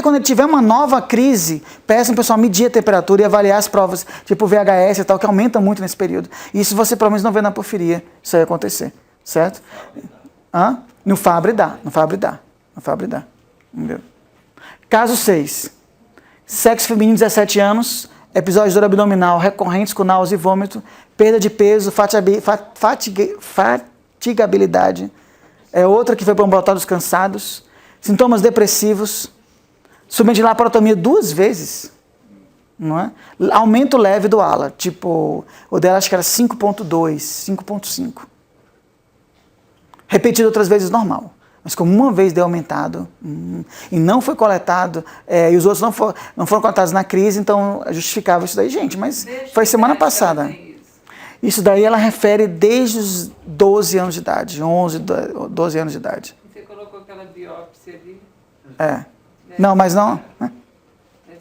quando ele tiver uma nova crise, peça o pessoal medir a temperatura e avaliar as provas, tipo VHS e tal, que aumenta muito nesse período. E isso você pelo menos não vê na porfiria, isso aí acontecer, certo? No Fabry dá. Entendeu? Caso 6. Sexo feminino, 17 anos, episódios de dor abdominal recorrentes com náusea e vômito, perda de peso, fatigabilidade. É outra que foi para o ambulatório dos cansados. Sintomas depressivos. Submetido de laparotomia 2 vezes. Não é? Aumento leve do ALA. Tipo, o dela acho que era 5.2, 5.5. Repetido outras vezes normal. Mas como uma vez deu aumentado e não foi coletado, e os outros não foram coletados na crise, então justificava isso daí. Gente, mas foi semana passada. Isso daí ela refere desde os 12 anos de idade, 11, 12 anos de idade. Você colocou aquela biópsia ali? Não, mas não. Deve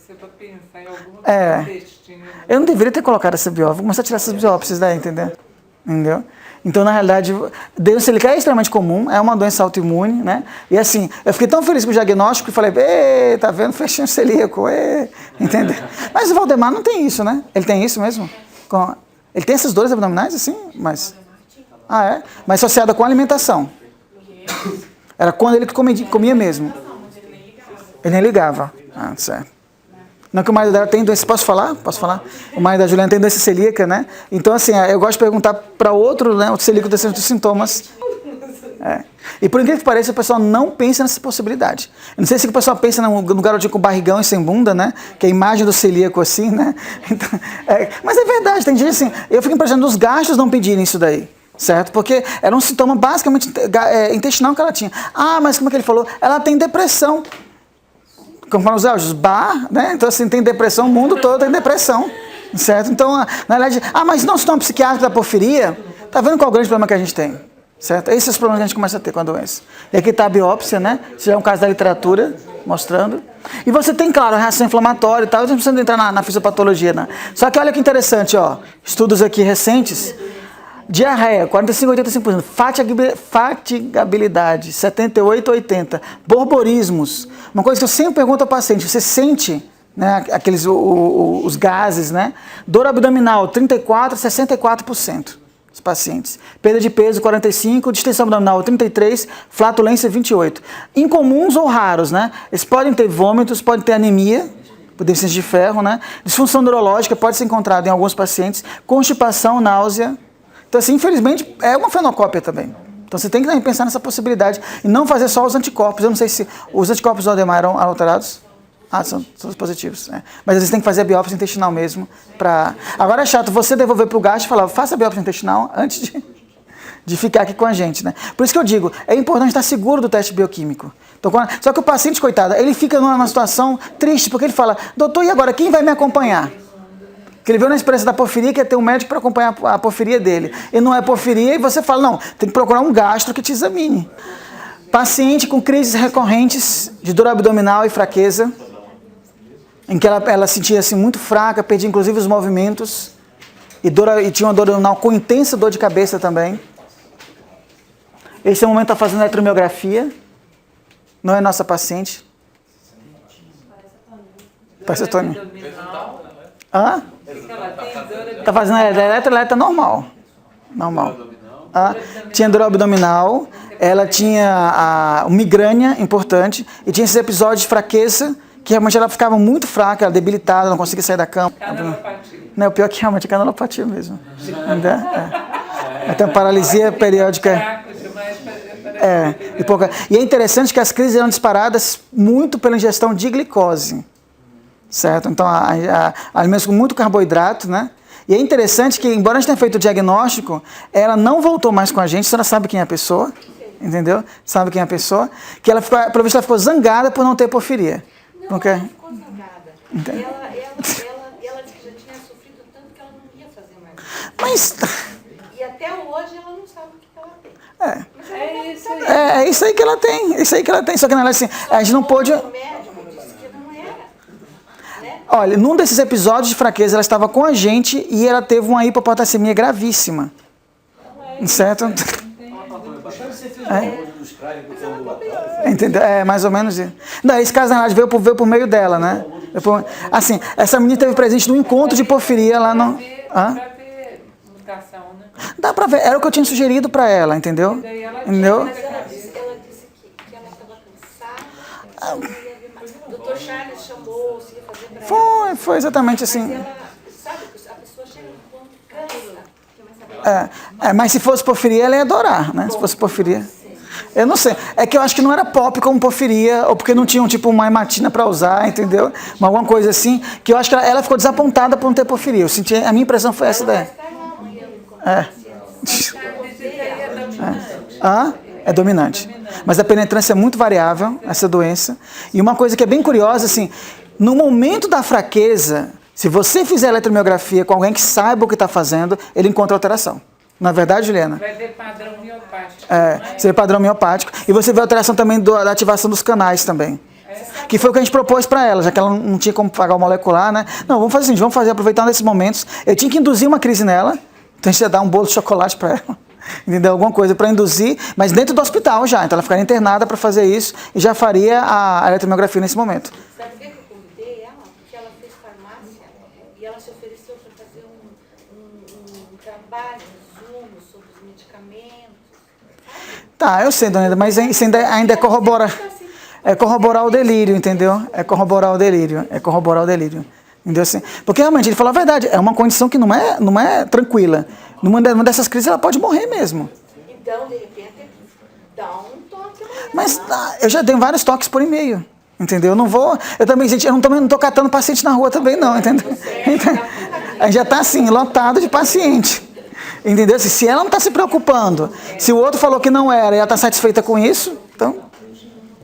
ser para pensar em algum intestino. Eu não deveria ter colocado essa biópsia, vou começar a tirar essas biópsias daí, entendeu? Então, na realidade, doença celíaca é extremamente comum, é uma doença autoimune, né? E assim, eu fiquei tão feliz com o diagnóstico que falei, tá vendo, fechinho celíaco, entendeu? Mas o Valdemar não tem isso, né? Ele tem isso mesmo? Ele tem essas dores abdominais, assim? Mas associada com a alimentação. Era quando ele comia mesmo. Ele nem ligava. Certo. Não que o marido dela tem doença, posso falar? O marido da Juliana tem doença celíaca, né? Então, assim, eu gosto de perguntar para outro, né, o celíaco desses sintomas. E por incrível que pareça, o pessoal não pensa nessa possibilidade. Eu não sei se o pessoal pensa no garotinho com barrigão e sem bunda, né? Que é a imagem do celíaco assim, né? Então, mas é verdade, tem gente assim, eu fico impressionado dos gastos não pedirem isso daí. Certo? Porque era um sintoma basicamente intestinal que ela tinha. Mas como é que ele falou? Ela tem depressão. Como falam os áudios, né? Então, assim, tem depressão, o mundo todo tem depressão, certo? Então, na verdade, mas não sintoma psiquiátrico da porfiria, tá vendo qual é o grande problema que a gente tem, certo? Esses são os problemas que a gente começa a ter com a doença. E aqui está a biópsia, né? Isso já é um caso da literatura, mostrando. E você tem, claro, a reação inflamatória e tal, a gente não precisa entrar na fisiopatologia, né? Só que olha que interessante, ó, estudos aqui recentes, diarreia, 45 a 85%, fatigabilidade, 78 a 80%, borborismos. Uma coisa que eu sempre pergunto ao paciente, você sente, né, os gases, né? Dor abdominal, 34 a 64%, os pacientes. Perda de peso, 45%, distensão abdominal, 33%, flatulência, 28%. Incomuns ou raros, né? Eles podem ter vômitos, podem ter anemia, por deficiência de ferro, né? Disfunção neurológica pode ser encontrada em alguns pacientes, constipação, náusea. Então, assim, infelizmente, é uma fenocópia também. Então, você tem que pensar nessa possibilidade e não fazer só os anticorpos. Eu não sei se os anticorpos do Valdemar eram alterados. Ah, são todos positivos. É. Mas às vezes tem que fazer a biópsia intestinal mesmo. Agora é chato você devolver para o gastro e falar, faça a biópsia intestinal antes de ficar aqui com a gente, né? Por isso que eu digo, é importante estar seguro do teste bioquímico. Então, só que o paciente, coitado, ele fica numa situação triste, porque ele fala, doutor, e agora, quem vai me acompanhar? Porque ele viu na experiência da porfiria que ia ter um médico para acompanhar a porfiria dele. E não é porfiria, e você fala, não, tem que procurar um gastro que te examine. Paciente com crises recorrentes de dor abdominal e fraqueza, em que ela sentia assim, muito fraca, perdia inclusive os movimentos, e tinha uma dor abdominal com intensa dor de cabeça também. Esse momento está fazendo eletromiografia, não é nossa paciente. Parece a Tony. Hã? Está fazendo eletroleta normal. Tinha dor abdominal, ela tinha migrânia importante, e tinha esses episódios de fraqueza, que realmente ela ficava muito fraca, ela debilitada, não conseguia sair da cama. Não, o pior é que realmente é canelopatia mesmo. Tem uma paralisia periódica. E é interessante que as crises eram disparadas muito pela ingestão de glicose, certo? Então, alimentos com muito carboidrato, né? E é interessante que, embora a gente tenha feito o diagnóstico, ela não voltou mais com a gente, a senhora sabe quem é a pessoa, entendeu? Sabe quem é a pessoa? Que ela ficou, pelo visto, ela ficou zangada por não ter porfiria. Não, ela ficou zangada. Entende? Ela disse que já tinha sofrido tanto que ela não ia fazer mais. E até hoje ela não sabe o que ela tem. É isso aí que ela tem. Só que na verdade, assim, a gente não pôde. O médico disse que não era. Né? Olha, num desses episódios de fraqueza, ela estava com a gente e ela teve uma hipopotassemia gravíssima. Certo? Entendeu? É mais ou menos isso. Não, esse caso, na verdade, veio por meio dela, né? Assim, essa menina esteve presente no encontro de porfiria lá no. Dá pra ver, era o que eu tinha sugerido pra ela, entendeu? Entendeu? Mas ela disse que ela estava cansada. O doutor Charles chamou, se ia fazer pra ela. Foi exatamente assim. Mas ela, sabe, a pessoa chega num ponto que cansa. Mas se fosse porfiria, ela ia adorar, né? Se fosse porfiria. Eu não sei. É que eu acho que não era pop como porfiria, ou porque não tinham, tipo, uma hematina para usar, entendeu? Mas alguma coisa assim, que eu acho que ela ficou desapontada por não ter porfiria. Eu senti, a minha impressão foi essa daí. É dominante. Mas a penetrância é muito variável, essa doença. E uma coisa que é bem curiosa, assim, no momento da fraqueza, se você fizer eletromiografia com alguém que saiba o que está fazendo, ele encontra alteração. Não é verdade, Juliana? Vai ver padrão miopático. Você vê padrão miopático. E você vê alteração também da ativação dos canais também. Que foi o que a gente propôs para ela, já que ela não tinha como pagar o molecular, né? Não, vamos fazer assim, vamos aproveitar desses momentos. Eu tinha que induzir uma crise nela, então a gente ia dar um bolo de chocolate para ela. Entendeu? Alguma coisa para induzir, mas dentro do hospital já. Então ela ficaria internada para fazer isso e já faria a eletromiografia nesse momento. Sabe por que eu convidei ela? Porque ela fez farmácia e ela se ofereceu para fazer um trabalho, sobre os medicamentos. Tá, eu sei, dona Eda, mas isso ainda é corroborar o delírio, entendeu? É corroborar o delírio. Entendeu? Assim, porque realmente, ele falou a verdade, é uma condição que não é tranquila. Numa dessas crises ela pode morrer mesmo. Então, de repente, dá um toque. Mas eu já dei vários toques por e-mail. Entendeu? Eu não vou. Eu também, gente, não estou catando paciente na rua também, não, entendeu? A gente já está assim, lotado de paciente. Entendeu? Assim, se ela não está se preocupando, se o outro falou que não era e ela está satisfeita com isso, então.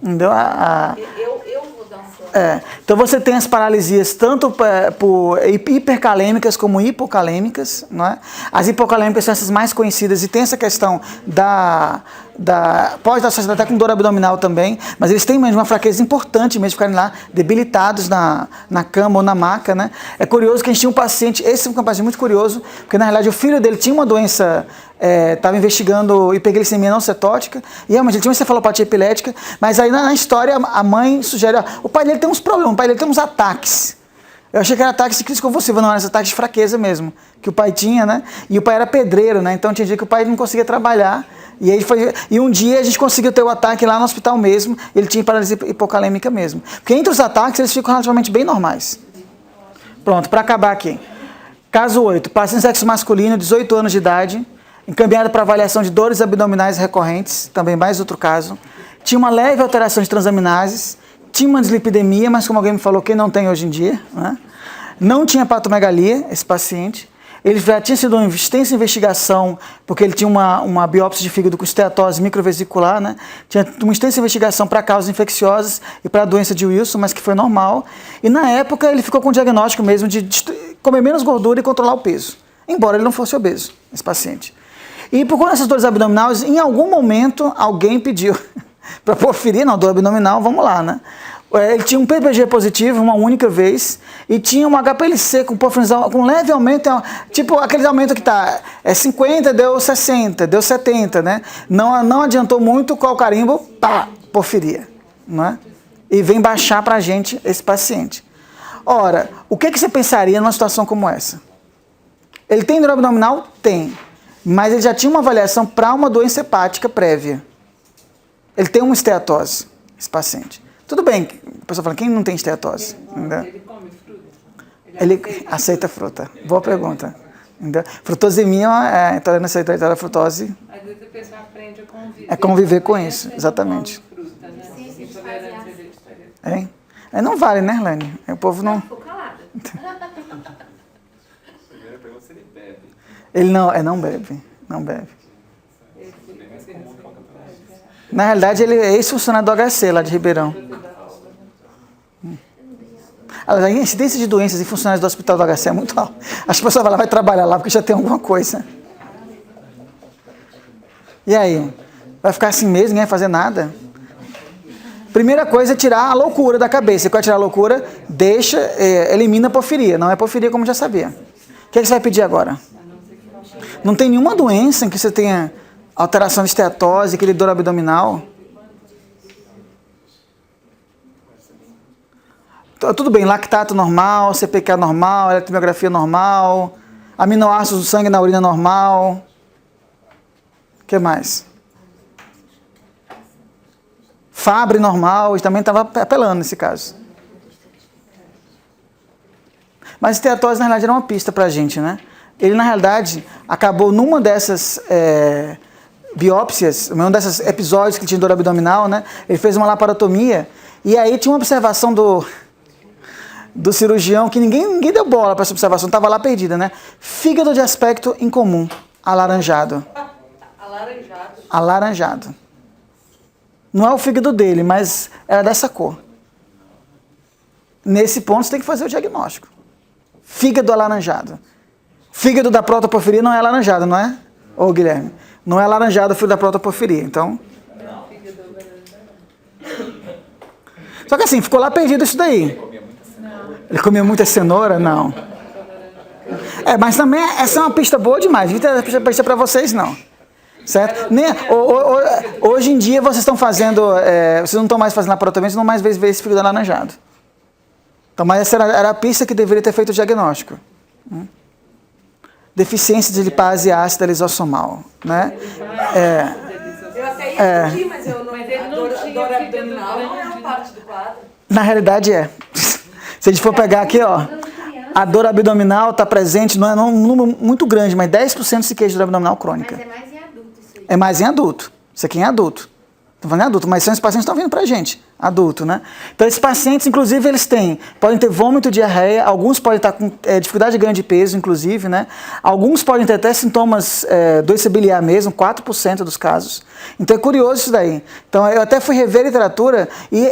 Entendeu? Eu vou dar um toque. Então você tem as paralisias tanto por hipercalêmicas como hipocalêmicas, não é? As hipocalêmicas são essas mais conhecidas e tem essa questão pode estar associada até com dor abdominal também, mas eles têm mesmo uma fraqueza importante mesmo, ficarem lá debilitados na cama ou na maca, né? É curioso que a gente tinha um paciente, esse é um paciente muito curioso, porque na realidade o filho dele tinha uma doença, estava investigando hiperglicemia não cetótica, e realmente ele tinha uma encefalopatia epilética, mas aí na história a mãe sugere, o pai dele tem uns problemas, o pai dele tem uns ataques. Eu achei que era ataque de crise convulsiva, não, era ataque de fraqueza mesmo, que o pai tinha, né? E o pai era pedreiro, né? Então tinha dia que o pai não conseguia trabalhar. E um dia a gente conseguiu ter o ataque lá no hospital mesmo, ele tinha paralisia hipocalêmica mesmo. Porque entre os ataques eles ficam relativamente bem normais. Pronto, para acabar aqui. Caso 8, paciente sexo masculino, 18 anos de idade, encaminhado para avaliação de dores abdominais recorrentes, também mais outro caso. Tinha uma leve alteração de transaminases, tinha uma dislipidemia, mas como alguém me falou, quem não tem hoje em dia, né? Não tinha hepatomegalia, esse paciente. Ele já tinha sido uma extensa investigação, porque ele tinha uma biópsia de fígado com esteatose microvesicular, né? Tinha uma extensa investigação para causas infecciosas e para a doença de Wilson, mas que foi normal. E na época ele ficou com o diagnóstico mesmo de comer menos gordura e controlar o peso, embora ele não fosse obeso, esse paciente. E por conta dessas dores abdominais, em algum momento alguém pediu para porfiria, não, dor abdominal, vamos lá, né? Ele tinha um PPG positivo uma única vez e tinha um HPLC com porfirinol, com leve aumento, tipo aquele aumento que está 50, deu 60, deu 70, né? Não adiantou muito, qual o carimbo? Pá, porfiria, não é? E vem baixar para a gente esse paciente. Ora, o que você pensaria numa situação como essa? Ele tem dor abdominal? Tem, mas ele já tinha uma avaliação para uma doença hepática prévia. Ele tem uma esteatose, esse paciente. Tudo bem, a pessoa fala, quem não tem esteatose? Ele come fruta? Ele aceita fruta. Boa pergunta. Entendeu? Frutosemia é intolerância à frutose. Às vezes a pessoa aprende a conviver. É conviver com isso, exatamente. Fruta, né? Sim, Intolerância vegetariana. Hein? Não vale, né, Helene? O povo não... Ficou calada. Primeira pergunta se ele bebe. Ele não bebe. Não bebe. Na realidade, ele é ex-funcionário do HC, lá de Ribeirão. A incidência de doenças em funcionários do hospital do HC é muito alta. Acho que a pessoa vai trabalhar lá porque já tem alguma coisa. E aí? Vai ficar assim mesmo, ninguém vai fazer nada? Primeira coisa é tirar a loucura da cabeça. Quando tirar a loucura, elimina a porfiria. Não é porfiria como já sabia. O que você vai pedir agora? Não tem nenhuma doença em que você tenha alteração de esteatose, aquele dor abdominal. Tudo bem, lactato normal, CPK normal, eletromiografia normal, aminoácidos do sangue na urina normal. O que mais? Fabre normal, também estava apelando nesse caso. Mas esteatose, na realidade, era uma pista para a gente, né? Ele, na realidade, acabou numa dessas biópsias, um desses episódios que ele tinha dor abdominal, né? Ele fez uma laparotomia e aí tinha uma observação do cirurgião que ninguém deu bola para essa observação, estava lá perdida, né? Fígado de aspecto incomum, alaranjado. Alaranjado. Alaranjado. Não é o fígado dele, mas era dessa cor. Nesse ponto você tem que fazer o diagnóstico. Fígado alaranjado. Fígado da protoporfiria não é alaranjado, não é? Ô Guilherme, não é alaranjado o fígado da protoporfiria, então... Só que assim, ficou lá perdido isso daí. Ele comia muita cenoura? Não. Mas também essa é uma pista boa demais. Não tem pista para vocês, não. Certo? Hoje em dia vocês estão fazendo... vocês não estão mais fazendo laparotomia, vocês não mais ver esse fígado alaranjado. Então, mas essa era a pista que deveria ter feito o diagnóstico. Deficiência de lipase ácida lisossomal. Né? Eu até ia pedir, mas eu não... A dor abdominal não é uma parte do quadro. Na realidade é. Se a gente for pegar aqui, ó, a dor abdominal está presente, não é um número muito grande, mas 10% se queixa de dor abdominal crônica. Mas é mais em adulto isso aí. É mais em adulto. Isso aqui é em adulto. Estou falando em adulto, mas são esses pacientes que estão vindo para a gente, adulto, né? Então, esses pacientes, inclusive, podem ter vômito, diarreia, alguns podem estar com dificuldade de ganho de peso, inclusive, né? Alguns podem ter até sintomas doença biliar mesmo, 4% dos casos. Então, é curioso isso daí. Então, eu até fui rever a literatura e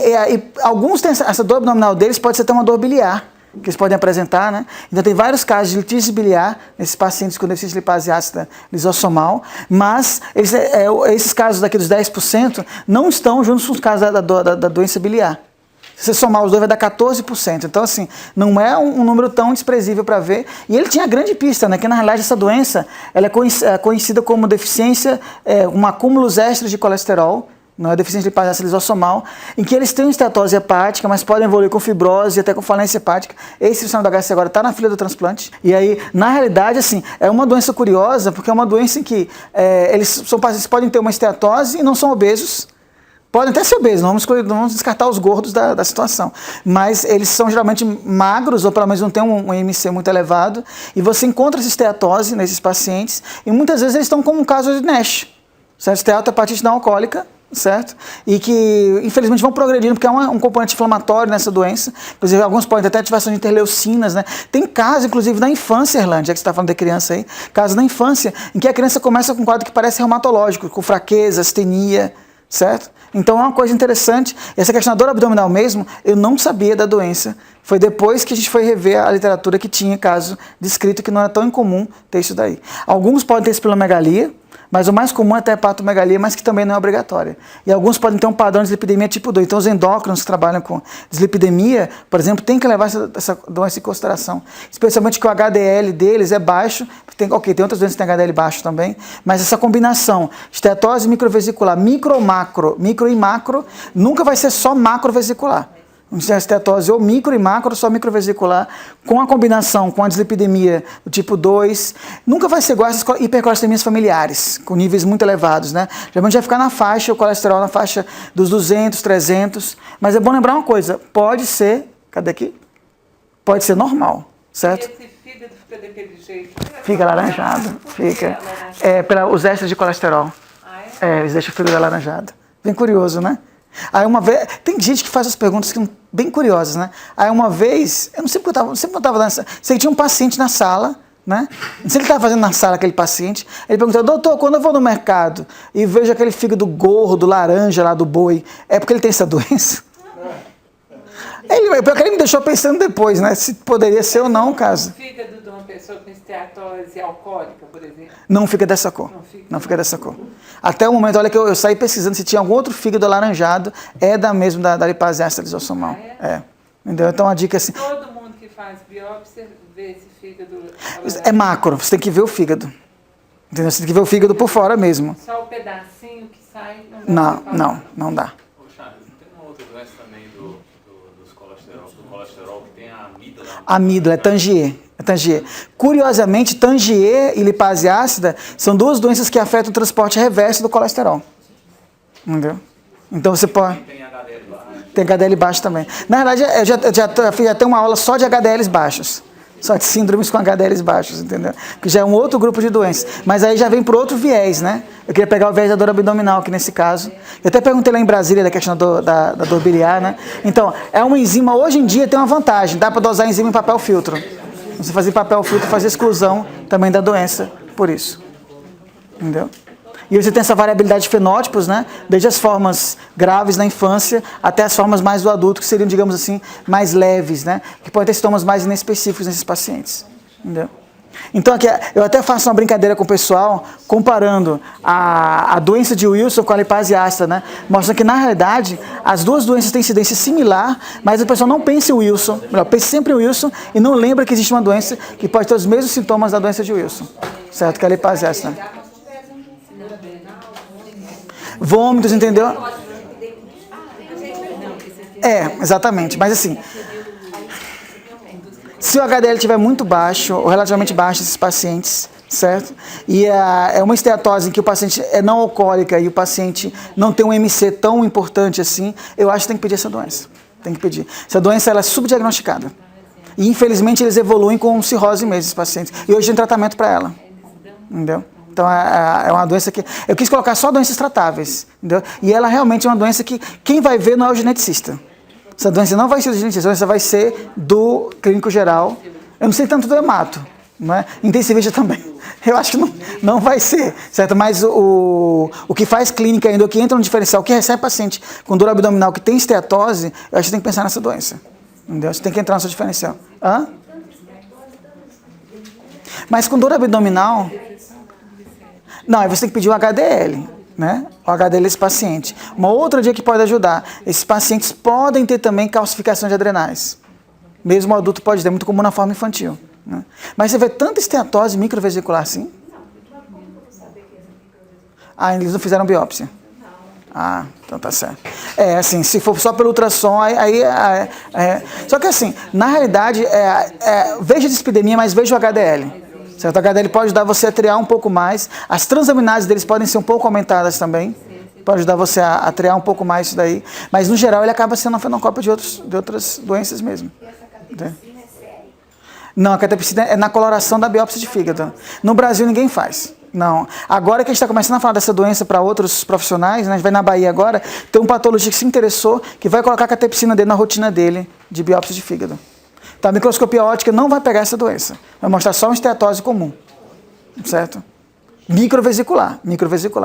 alguns têm essa dor abdominal deles, pode ser até uma dor biliar, que eles podem apresentar, né? Então, tem vários casos de litise biliar nesses pacientes com deficiência de lipase ácida lisossomal, mas esses casos daqui dos 10% não estão juntos com os casos da doença biliar. Se você somar os dois, vai dar 14%. Então, assim, não é um número tão desprezível para ver. E ele tinha grande pista, né? Que, na realidade, essa doença ela é conhecida como deficiência, acúmulos extras de colesterol, não é deficiência de lipase ácida lisossomal, em que eles têm esteatose hepática, mas podem evoluir com fibrose e até com falência hepática. Esse funcionário do HC agora está na fila do transplante. E aí, na realidade, assim, é uma doença curiosa, porque é uma doença em que eles podem ter uma esteatose e não são obesos. Podem até ser obesos, não vamos descartar os gordos da situação. Mas eles são geralmente magros, ou pelo menos não têm um IMC muito elevado, e você encontra essa esteatose nesses pacientes, e muitas vezes eles estão com um caso de NASH. Esteatohepatite não alcoólica, certo? E que, infelizmente, vão progredindo, porque é um componente inflamatório nessa doença. Inclusive, alguns podem ter até ativação de interleucinas, né? Tem casos, inclusive, na infância, Erlândia, já que você está falando de criança aí, casos na infância, em que a criança começa com um quadro que parece reumatológico, com fraqueza, astenia, certo? Então, é uma coisa interessante. Essa questão da dor abdominal mesmo, eu não sabia da doença. Foi depois que a gente foi rever a literatura que tinha caso descrito, que não era tão incomum ter isso daí. Alguns podem ter esplenomegalia, mas o mais comum é ter hepatomegalia, mas que também não é obrigatória. E alguns podem ter um padrão de dislipidemia tipo 2. Então, os endócrinos que trabalham com dislipidemia, por exemplo, têm que levar essa doença em consideração. Especialmente que o HDL deles é baixo. Tem outras doenças que têm HDL baixo também, mas essa combinação, estetose microvesicular, micro e macro, nunca vai ser só macrovesicular. Estetose ou micro e macro, só microvesicular, com a combinação com a dislipidemia do tipo 2, nunca vai ser igual essas hipercolestemias familiares, com níveis muito elevados, né? Geralmente vai ficar na faixa, o colesterol na faixa dos 200, 300, mas é bom lembrar uma coisa, pode ser, cadê aqui? Pode ser normal, certo? E esse fígado fica daquele jeito? Fica alaranjado, fica. Os extras de colesterol. Eles deixam o fígado alaranjado. Bem curioso, né? Aí uma vez, tem gente que faz as perguntas que são bem curiosas, né? Aí uma vez, eu não sei porque eu estava nessa, sei que tinha um paciente na sala, né? Não sei o que ele estava fazendo na sala, aquele paciente. Ele perguntou: doutor, quando eu vou no mercado e vejo aquele fígado gordo, laranja lá do boi, é porque ele tem essa doença? Ele me deixou pensando depois, né? Se poderia ser ou não o caso. O fígado de uma pessoa com esteatose alcoólica, por exemplo? Não fica dessa cor. Não fica dessa cor. Até o momento, olha que eu saí pesquisando se tinha algum outro fígado alaranjado, da lipase ácida lisossomal. Entendeu? Então a dica é assim. Todo mundo que faz biópsia vê esse fígado alaranjado. É macro, você tem que ver o fígado. Entendeu? Você tem que ver o fígado por fora mesmo. Só o pedacinho que sai Não dá. Ô, Charles, tem uma outra doença também do colesterol que tem a amígdala. Amígdala, é Tangier. Curiosamente, Tangier e lipase ácida são duas doenças que afetam o transporte reverso do colesterol. Entendeu? Então você pode... Tem HDL baixo. Tem HDL baixo também. Na verdade, eu já fiz até uma aula só de HDLs baixos. Só de síndromes com HDLs baixos, entendeu? Que já é um outro grupo de doenças. Mas aí já vem por outro viés, né? Eu queria pegar o viés da dor abdominal aqui nesse caso. Eu até perguntei lá em Brasília da questão da dor biliar, né? Então, é uma enzima, hoje em dia tem uma vantagem. Dá para dosar a enzima em papel filtro. Você fazer papel filtro, fazer exclusão também da doença por isso. Entendeu? E você tem essa variabilidade de fenótipos, né? Desde as formas graves na infância até as formas mais do adulto, que seriam, digamos assim, mais leves, né? Que podem ter sintomas mais inespecíficos nesses pacientes. Entendeu? Então, aqui, eu até faço uma brincadeira com o pessoal, comparando a doença de Wilson com a lipase ácida, né? Mostrando que, na realidade, as duas doenças têm incidência similar, mas o pessoal não pensa em Wilson, pensa sempre em Wilson e não lembra que existe uma doença que pode ter os mesmos sintomas da doença de Wilson, certo? Que é a lipase ácida. Vômitos, entendeu? Exatamente. Mas assim, se o HDL estiver muito baixo, ou relativamente baixo nesses pacientes, certo? E é uma esteatose em que o paciente é não alcoólica e o paciente não tem um MC tão importante assim, eu acho que tem que pedir essa doença. Tem que pedir. Essa doença ela é subdiagnosticada. E infelizmente eles evoluem com cirrose mesmo, esses pacientes. E hoje tem tratamento para ela. Entendeu? Então, é uma doença que... Eu quis colocar só doenças tratáveis, entendeu? E ela realmente é uma doença que quem vai ver não é o geneticista. Essa doença não vai ser do geneticista, essa doença vai ser do clínico geral. Eu não sei tanto do hemato, não é? Intensivista também. Eu acho que não vai ser, certo? Mas o que faz clínica ainda, o que entra no diferencial, o que recebe paciente com dor abdominal que tem esteatose, eu acho que tem que pensar nessa doença. Entendeu? Você tem que entrar no seu diferencial. Hã? Mas com dor abdominal... Não, aí você tem que pedir o HDL, né? O HDL desse paciente. Uma outra dica que pode ajudar. Esses pacientes podem ter também calcificação de adrenais. Mesmo o adulto pode ter, muito comum na forma infantil. Né? Mas você vê tanta esteatose microvesicular assim? Eles não fizeram biópsia. Então tá certo. Assim, se for só pelo ultrassom, só que assim, na realidade, veja a dislipidemia, mas veja o HDL. Certo? O HDL pode ajudar você a triar um pouco mais. As transaminases deles podem ser um pouco aumentadas também. Pode ajudar você a triar um pouco mais isso daí. Mas, no geral, ele acaba sendo uma fenocópia de outras doenças mesmo. E essa catequicina é séria? Não, a catepsina é na coloração da biópsia de fígado. No Brasil ninguém faz. Não. Agora que a gente está começando a falar dessa doença para outros profissionais, né, a gente vai na Bahia agora, tem um patologista que se interessou que vai colocar a catepsina dele na rotina dele de biópsia de fígado. Então a microscopia óptica não vai pegar essa doença. Vai mostrar só uma esteatose comum. Certo? Microvesicular.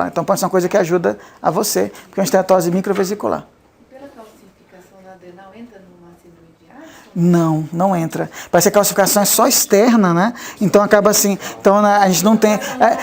Então pode ser uma coisa que ajuda a você, porque é uma esteatose microvesicular. Pela calcificação na adenal, entra numa síndrome de Addison? Não, não entra. Parece que a calcificação é só externa, né? Então acaba assim. Então a gente não tem.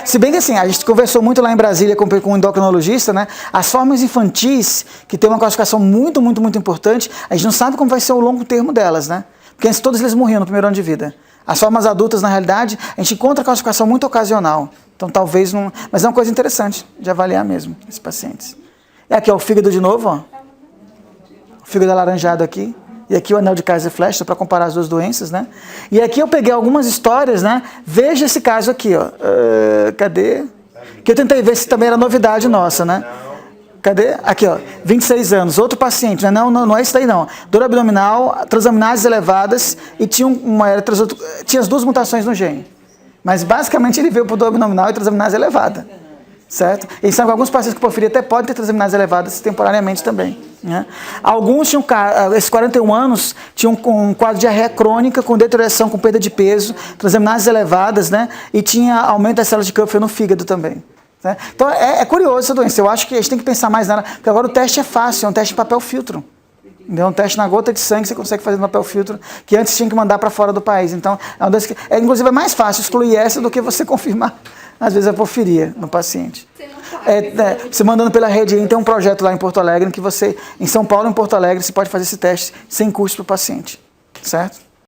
Se bem que assim, a gente conversou muito lá em Brasília com um endocrinologista, né? As formas infantis, que tem uma calcificação muito, muito, muito importante, a gente não sabe como vai ser o longo termo delas, né? Porque antes todos eles morriam no primeiro ano de vida. As formas adultas, na realidade, a gente encontra calcificação muito ocasional. Então talvez não. Mas é uma coisa interessante de avaliar mesmo, esses pacientes. E aqui, ó, o fígado de novo, ó. O fígado alaranjado aqui. E aqui o anel de Kaiser-Fleischer, para comparar as duas doenças, né? E aqui eu peguei algumas histórias, né? Veja esse caso aqui, ó. Cadê? Que eu tentei ver se também era novidade nossa, né? Cadê? Aqui, ó. 26 anos, outro paciente, né? Não é isso daí, não. Dor abdominal, transaminases elevadas e tinha tinha as duas mutações no gene. Mas basicamente ele veio por dor abdominal e transaminase elevada. Certo? E sabe que alguns pacientes com porfiria até podem ter transaminases elevadas temporariamente também. Né? Alguns tinham, esses 41 anos, tinham um quadro de diarreia crônica, com deterioração, com perda de peso, transaminases elevadas, né? E tinha aumento das células de Kupffer no fígado também. Né? Então é curioso essa doença. Eu acho que a gente tem que pensar mais nela, porque agora o teste é fácil, é um teste de papel filtro. É um teste na gota de sangue, você consegue fazer no papel filtro, que antes tinha que mandar para fora do país. Então, inclusive é mais fácil excluir essa do que você confirmar, às vezes, a porfiria no paciente. Você não sabe. Você mandando pela rede, tem um projeto lá em Porto Alegre, em que você, em São Paulo e em Porto Alegre, você pode fazer esse teste sem custo para o paciente. Certo?